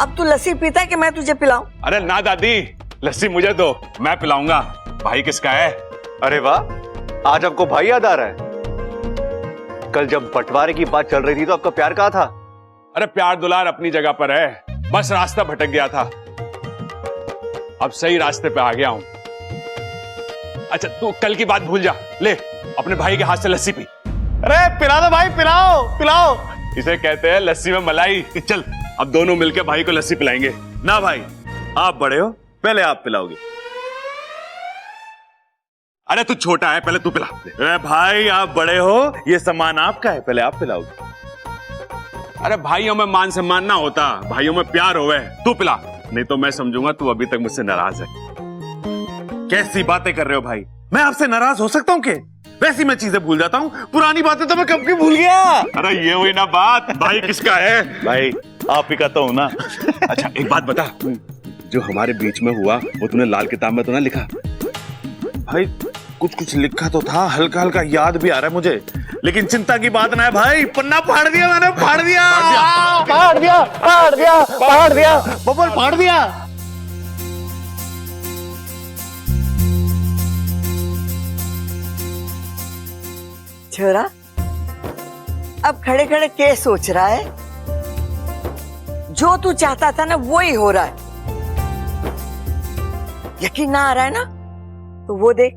S12: अब तू लस्सी पीता है कि मैं तुझे पिलाऊं?
S8: अरे ना दादी, लस्सी मुझे दो, मैं पिलाऊंगा। भाई किसका है?
S6: अरे वाह, आज आपको भाई याद आ रहा है? कल जब बंटवारे की बात चल रही थी तो आपका प्यार कहाँ था?
S8: अरे प्यार दुलार अपनी जगह पर है, बस रास्ता भटक गया था। अब सही रास्ते पे आ गया हूं। अच्छा तू कल की बात भूल जा, ले अपने भाई के हाथ से लस्सी पी। अरे पिला दो भाई, पिलाओ पिलाओ। इसे कहते हैं लस्सी में मलाई। चल अब दोनों मिलकर भाई को लस्सी पिलाएंगे।
S7: ना भाई, आप बड़े हो, पहले आप पिलाओगे।
S8: अरे तू छोटा है, पहले तू पिला।
S7: अरे भाई आप बड़े हो, ये सम्मान आपका है, पहले आप पिलाओगे।
S8: अरे भाइयों में मान सम्मान ना होता, भाइयों में प्यार होवे। तू पिला, नहीं तो मैं समझूंगा तू अभी तक मुझसे नाराज है।
S7: कैसी बातें कर रहे हो भाई? मैं आपसे नाराज हो सकता हूँ क्या? वैसी मैं चीजें भूल जाता हूँ, पुरानी बातें तो मैं कब की भूल गया।
S8: अरे ये हुई ना बात, भाई किसका है?
S7: भाई आप ही का तो हूं ना।
S8: अच्छा एक बात बता, जो हमारे बीच में हुआ वो तूने लाल किताब में तो ना लिखा?
S7: भाई कुछ कुछ लिखा तो था, हल्का हल्का याद भी आ रहा है मुझे, लेकिन चिंता की बात ना है भाई, पन्ना फाड़ दिया मैंने, फाड़ दिया बबल, फाड़ दिया।
S12: छोरा, अब खड़े खड़े क्या सोच रहा है? जो तू चाहता था ना वो ही हो रहा है। यकीन ना आ रहा है ना? तो वो देख।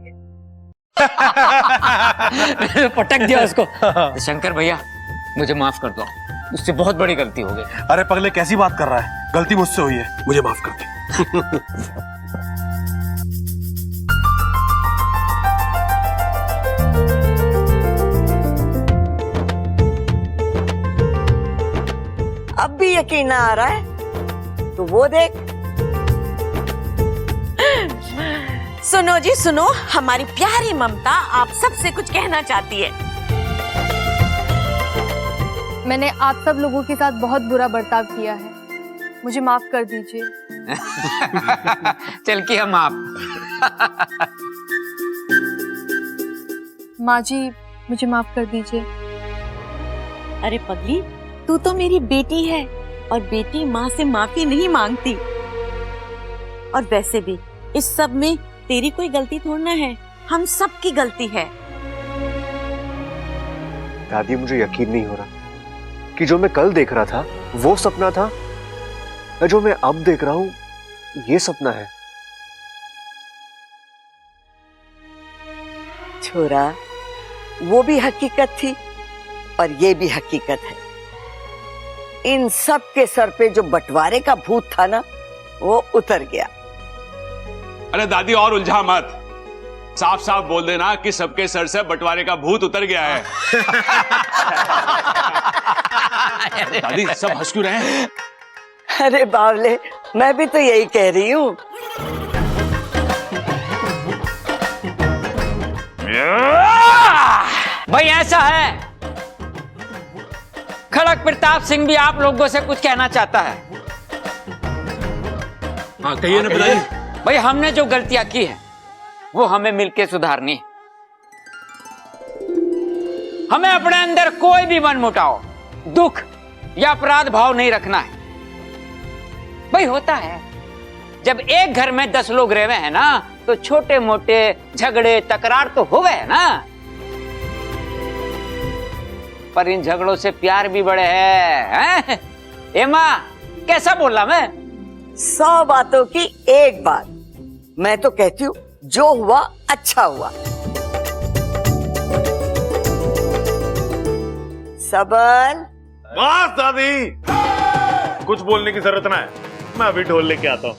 S2: पटक दिया उसको। शंकर भैया मुझे माफ कर दो, मुझसे बहुत बड़ी गलती हो गई।
S7: अरे पगले कैसी बात कर रहा है? गलती मुझसे हुई है, मुझे माफ कर दे।
S12: अब भी यकीन ना आ रहा है? तो वो देख।
S1: सुनो जी सुनो, हमारी प्यारी ममता आप सबसे कुछ कहना चाहती है।
S4: मैंने आप सब लोगों के साथ बहुत बुरा बर्ताव किया है, मुझे माफ कर दीजिए।
S2: चल कि हम आप।
S4: माँ जी मुझे माफ कर दीजिए।
S1: अरे पगली, तू तो मेरी बेटी है और बेटी माँ से माफी नहीं मांगती। और वैसे भी इस सब में तेरी कोई गलती थोड़ी ना है, हम सब की गलती है।
S6: दादी मुझे यकीन नहीं हो रहा कि जो मैं कल देख रहा था वो सपना था, या जो मैं अब देख रहा हूं ये सपना है।
S12: छोरा, वो भी हकीकत थी और ये भी हकीकत है। इन सब के सर पे जो बंटवारे का भूत था ना, वो उतर गया।
S8: अरे दादी और उलझा मत, साफ साफ बोल देना कि सबके सर से बंटवारे का भूत उतर गया है। दादी सब हंस क्यों रहे हैं?
S12: अरे बावले, मैं भी तो यही कह रही हूँ।
S2: भाई ऐसा है, खड़क प्रताप सिंह भी आप लोगों से कुछ कहना चाहता है।
S8: हाँ कहिए ना पिताजी।
S2: भाई हमने जो गलतियां की है वो हमें मिलके सुधारनी है। हमें अपने अंदर कोई भी मनमुटाव, दुख या अपराध भाव नहीं रखना है। भाई होता है जब एक घर में 10 लोग रह हैं ना, तो छोटे मोटे झगड़े तकरार तो हो गए ना, पर इन झगड़ों से प्यार भी बड़े हैं। एमा कैसा बोला मैं?
S12: 100 बातों की एक बात। मैं तो कहती हूँ जो हुआ अच्छा हुआ। सबल।
S7: बस दादी, कुछ बोलने की जरूरत ना है, मैं अभी ढोल लेके आता हूँ।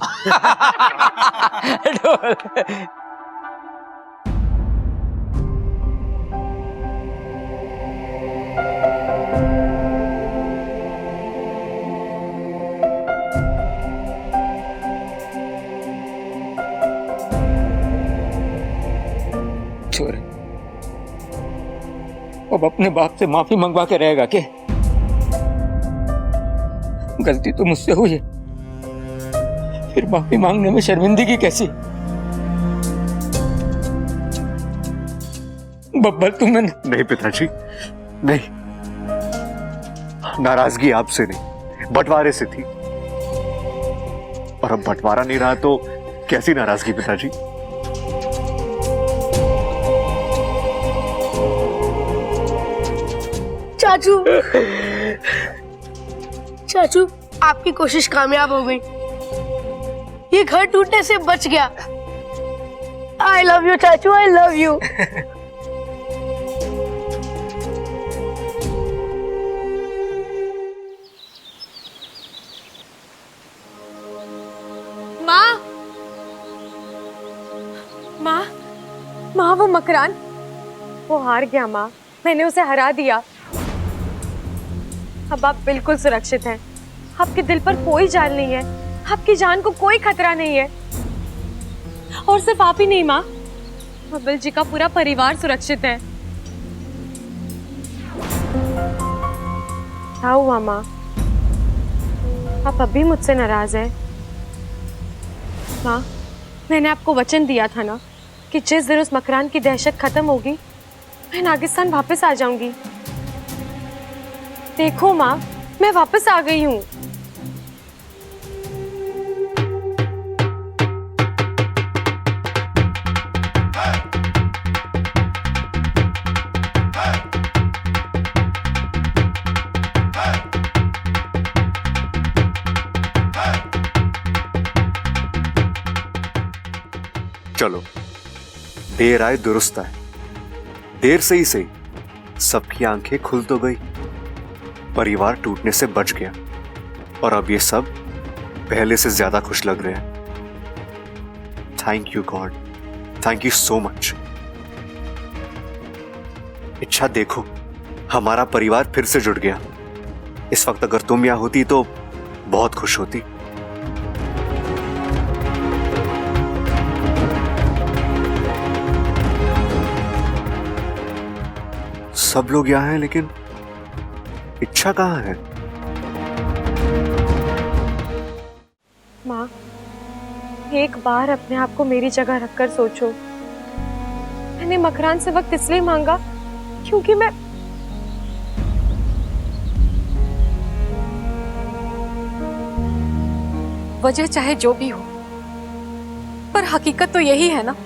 S2: छोरे, अब अपने बाप से माफी मंगवा के रहेगा क्या? गलती तो मुझसे हुई है, फिर माफी मांगने में शर्मिंदगी कैसी? बब्बर तुमने
S6: नहीं पिताजी, नहीं, नाराजगी आपसे नहीं, बंटवारे से थी। और अब बंटवारा नहीं रहा तो कैसी नाराजगी पिताजी?
S9: चाचू चाचू, आपकी कोशिश कामयाब हो गई, ये घर टूटने से बच गया। आई लव यू चाचू, आई लव यू।
S4: माँ, माँ, माँ वो मकरान, वो हार गया माँ, मैंने उसे हरा दिया। अब आप बिल्कुल सुरक्षित हैं, आपके दिल पर कोई जान नहीं है, आपकी जान को कोई खतरा नहीं है। और सिर्फ आप ही नहीं माँ, बबल जी का पूरा परिवार सुरक्षित है। क्या हुआ माँ, आप अभी मुझसे नाराज हैं? माँ, मैंने आपको वचन दिया था ना कि जिस दिन उस मकरान की दहशत खत्म होगी मैं नागिस्तान वापस आ जाऊंगी। देखो माँ, मैं वापस आ गई हूँ।
S6: चलो, देर आए दुरुस्त आए। देर से ही सही, सबकी आंखें खुल तो गई, परिवार टूटने से बच गया, और अब ये सब पहले से ज्यादा खुश लग रहे हैं। Thank you God, thank you so much. इच्छा देखो, हमारा परिवार फिर से जुड़ गया। इस वक्त अगर तुम यहां होती तो बहुत खुश होती। सब लोग यहां हैं, लेकिन इच्छा कहां है?
S4: माँ, एक बार अपने आप को मेरी जगह रखकर सोचो। मैंने मकरान से वक्त इसलिए मांगा क्योंकि मैं वजह चाहे जो भी हो, पर हकीकत तो यही है ना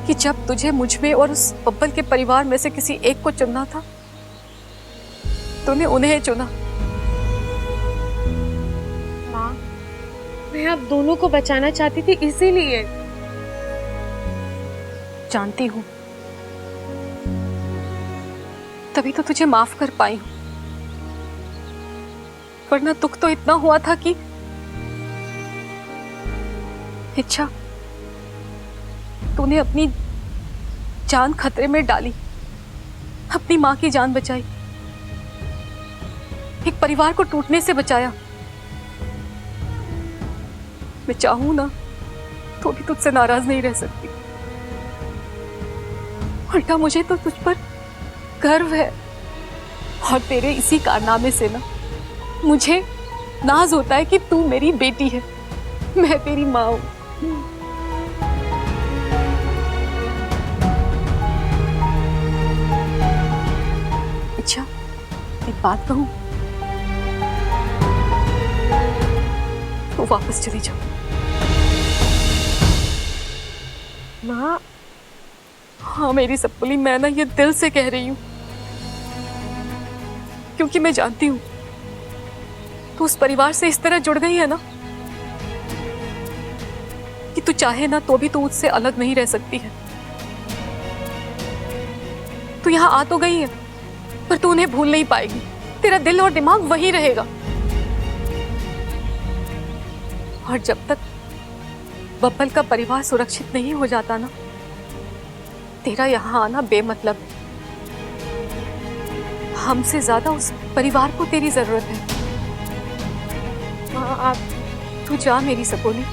S4: कि जब तुझे मुझ में और उस बब्बल के परिवार में से किसी एक को चुनना था, तूने उन्हें चुना। माँ, मैं आप दोनों को बचाना चाहती थी, इसीलिए। जानती हूँ, तभी तो तुझे माफ कर पाई हूँ, वरना दुख तो इतना हुआ था कि इच्छा, तूने अपनी जान खतरे में डाली, अपनी मां की जान बचाई, एक परिवार को टूटने से बचाया। मैं चाहूं ना तो भी तुझसे नाराज नहीं रह सकती। उल्टा मुझे तो तुझ पर गर्व है, और तेरे इसी कारनामे से ना मुझे नाज होता है कि तू मेरी बेटी है, मैं तेरी मां हूं। अच्छा, एक बात कहूं, तो वापस चली जाओ। माँ, हाँ मेरी सप्पुली, मैं ना ये दिल से कह रही हूं, क्योंकि मैं जानती हूं तू उस परिवार से इस तरह जुड़ गई है ना कि तू चाहे ना तो भी तू उससे अलग नहीं रह सकती है। तू यहाँ आ तो गई है, पर तू उन्हें भूल नहीं पाएगी, तेरा दिल और दिमाग वहीं रहेगा। और जब तक बब्बल का परिवार सुरक्षित नहीं हो जाता ना, तेरा यहाँ आना बेमतलब है। हमसे ज्यादा उस परिवार को तेरी जरूरत है। हाँ, आप तू जा मेरी सपोली।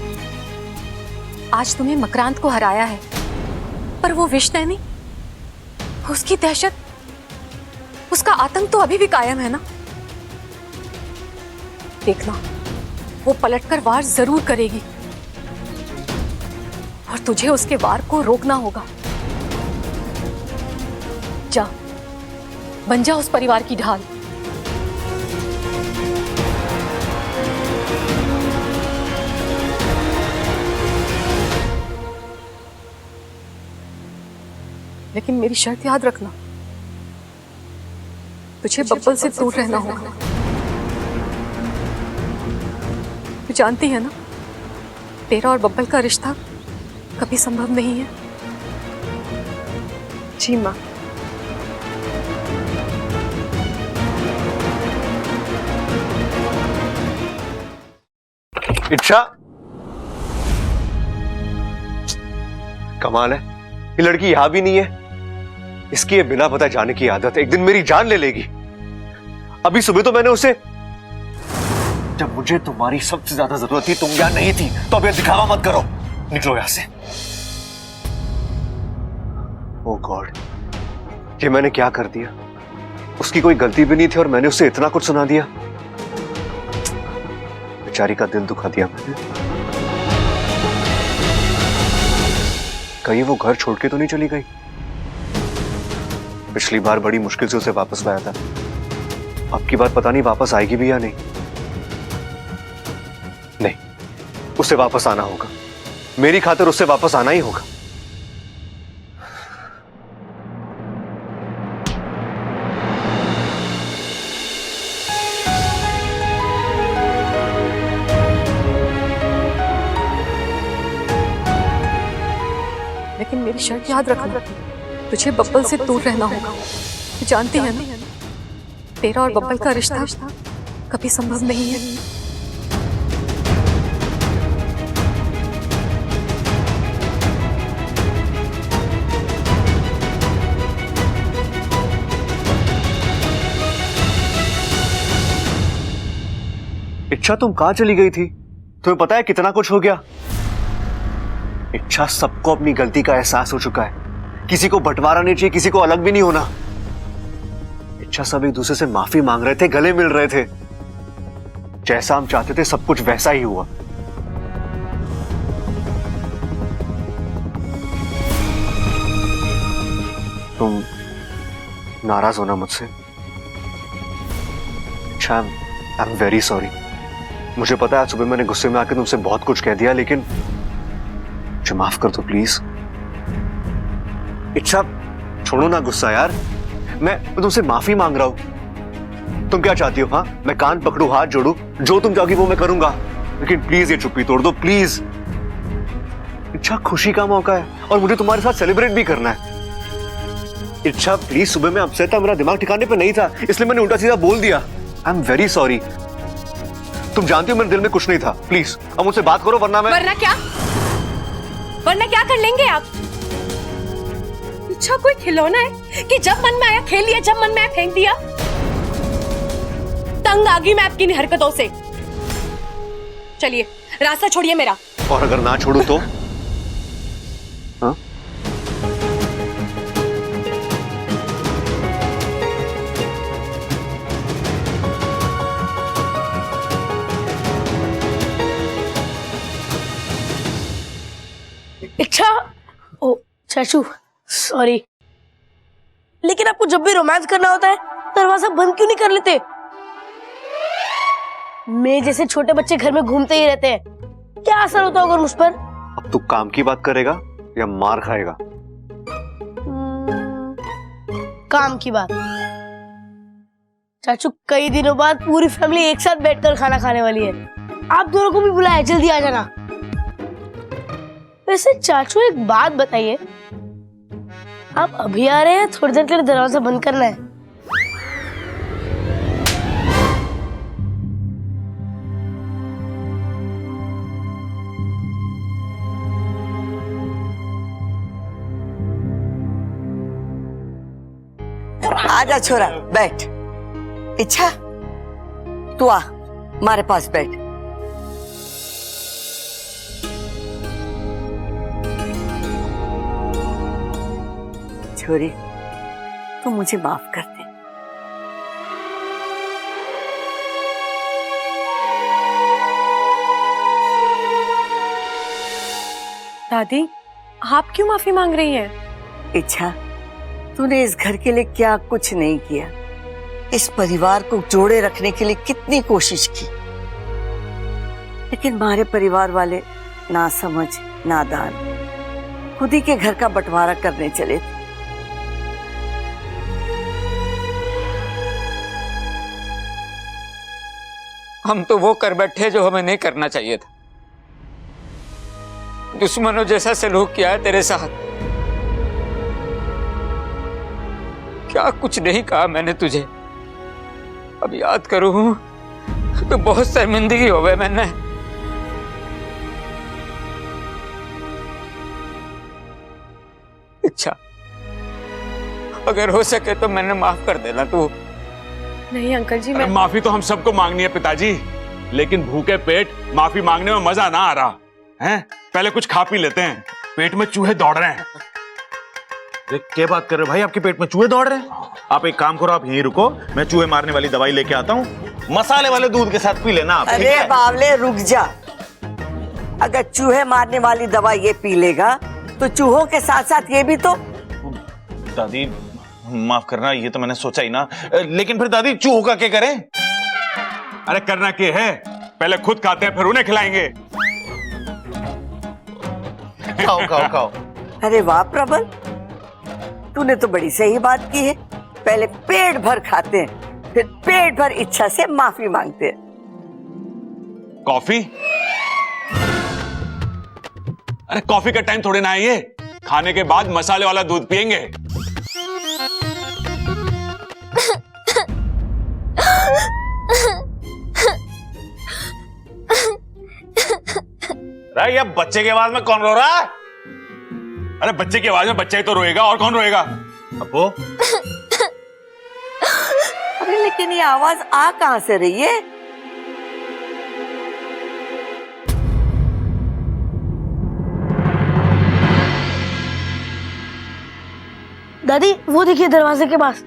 S4: आज तूने मकरांत को हराया है, पर वो विषनैनी, उसकी दहशत, उसका आतंक तो अभी भी कायम है ना। देखना, वो पलटकर वार जरूर करेगी, और तुझे उसके वार को रोकना होगा। जा, बन जा उस परिवार की ढाल। लेकिन मेरी शर्त याद रखना, तुझे बब्बल से दूर रहना होगा। तू जानती है ना, तेरा और बब्बल का रिश्ता कभी संभव नहीं है। जी माँ।
S6: इच्छा, कमाल है, ये लड़की यहां भी नहीं है। इसकी ये बिना पता जाने की आदत है, एक दिन मेरी जान ले लेगी। अभी सुबह तो मैंने उसे, जब मुझे तुम्हारी सबसे ज्यादा जरूरत थी तुम यहां नहीं थी, तो अब ये दिखावा मत करो, निकलो यहां से। ओह गॉड, ये मैंने क्या कर दिया? उसकी कोई गलती भी नहीं थी और मैंने उसे इतना कुछ सुना दिया। बेचारी का दिल दुखा दिया मैंने। कहीं वो घर छोड़ के तो नहीं चली गई? पिछली बार बड़ी मुश्किल से उसे वापस लाया था, अब की बार पता नहीं वापस आएगी भी या नहीं। नहीं, उसे वापस आना होगा, मेरी खातिर उससे वापस आना ही होगा।
S4: लेकिन मेरी शर्त याद रखना, तुझे बब्बल से दूर रहना होगा। तू जानती है ना, तेरा और बब्बल का रिश्ता कभी संभव नहीं है।
S6: इच्छा, तुम कहां चली गई थी? तुम्हें पता है कितना कुछ हो गया? इच्छा, सबको अपनी गलती का एहसास हो चुका है, किसी को बंटवारा नहीं चाहिए, किसी को अलग भी नहीं होना। इच्छा, सब एक दूसरे से माफी मांग रहे थे, गले मिल रहे थे। जैसा हम चाहते थे सब कुछ वैसा ही हुआ। तुम नाराज होना मुझसे? अच्छा, आई एम वेरी सॉरी। मुझे पता है आज सुबह मैंने गुस्से में आकर तुमसे बहुत कुछ कह दिया, लेकिन मुझे माफ कर दो प्लीज। इच्छा, छोड़ो ना गुस्सा यार, मैं तुमसे माफी मांग रहा हूं। तुम क्या चाहती हो? हाँ, मैं कान पकड़ू, हाथ जोड़ू, जो तुम चाहोगी वो मैं करूंगा, लेकिन प्लीज ये चुप्पी तोड़ दो प्लीज। इच्छा, खुशी का मौका है और मुझे तुम्हारे साथ सेलिब्रेट भी करना है। इच्छा प्लीज, सुबह मैं अपसेट था, मेरा दिमाग ठिकाने पे नहीं था, इसलिए मैंने उल्टा सीधा बोल दिया। I am very sorry. तुम जानती हो मेरे दिल में कुछ नहीं था, प्लीज अब मुझसे बात करो वरना मैं।
S4: वरना क्या? वरना क्या कर लेंगे आप? इच्छा कोई खिलौना है कि जब मन में आया खेल लिया, जब मन में आया फेंक दिया? तंग आ गई मैं आपकी इन हरकतों से। चलिए, रास्ता छोड़िए मेरा।
S6: और अगर ना छोड़ू तो? हाँ?
S9: इच्छा, ओ चाचू सॉरी, लेकिन आपको जब भी रोमांस करना होता है दरवाजा बंद क्यों नहीं कर लेते? मैं जैसे छोटे बच्चे घर में घूमते ही रहते हैं, क्या असर होता होगा मुझ पर?
S6: अब तू काम की बात करेगा या मार खाएगा?
S9: काम की बात। चाचू, कई दिनों बाद पूरी फैमिली एक साथ बैठकर खाना खाने वाली है, आप दोनों को भी बुलाया, जल्दी आ जाना। वैसे चाचू एक बात बताइए, आप अभी आ रहे हैं? थोड़ी देर के लिए दरवाजा बंद करना है।
S12: आजा छोरा, बैठ। इच्छा, तू आ, हमारे पास बैठ। छोरी, तू मुझे माफ कर दे।
S4: दादी, आप क्यों माफी मांग रही हैं?
S12: इच्छा, तूने इस घर के लिए क्या कुछ नहीं किया, इस परिवार को जोड़े रखने के लिए कितनी कोशिश की, लेकिन हमारे परिवार वाले ना समझ, नादान, खुद ही के घर का बंटवारा करने चले थे।
S2: हम तो वो कर बैठे जो हमें नहीं करना चाहिए था। दुश्मनों जैसा सलूक किया है तेरे साथ। क्या कुछ नहीं कहा मैंने तुझे। अब याद करूं तो बहुत शर्मिंदगी हो गई मैंने। अच्छा, अगर हो सके तो मैंने माफ कर देना तू।
S9: नहीं अंकल जी,
S8: अरे माफी तो हम सबको मांगनी है पिताजी, लेकिन भूखे पेट माफी मांगने में मजा ना आ रहा है। पहले कुछ खा पी लेते हैं, पेट में चूहे दौड़ रहे हैं।
S7: क्या बात कर रहे हो भाई, आपके पेट में चूहे दौड़ रहे हैं? आप एक काम करो, आप यहीं रुको, मैं चूहे मारने वाली दवाई लेके आता हूँ, मसाले वाले दूध के साथ पी लेना आप।
S12: अरे बावले रुक जा। अगर चूहे मारने वाली दवाई ये पी लेगा तो चूहों के साथ साथ ये भी तो।
S7: दादी माफ करना, ये तो मैंने सोचा ही ना, लेकिन फिर दादी चूहों का क्या करें?
S8: अरे करना क्या है, पहले खुद खाते हैं फिर उन्हें खिलाएंगे।
S7: खाओ खाओ खाओ।
S12: अरे वाह प्रबल, तूने तो बड़ी सही बात की है। पहले पेट भर खाते हैं, फिर पेट भर इच्छा से माफी मांगते हैं।
S8: कॉफी? अरे कॉफी का टाइम थोड़े ना है ये, खाने के बाद मसाले वाला दूध पियेंगे।
S7: ये बच्चे की आवाज में कौन रो रहा है?
S8: अरे बच्चे की आवाज में बच्चा ही तो रोएगा, और कौन रोएगा?
S7: अपो
S12: अरे लेकिन ये आवाज आ कहां से रही है?
S9: दादी वो देखिए दरवाजे के पास।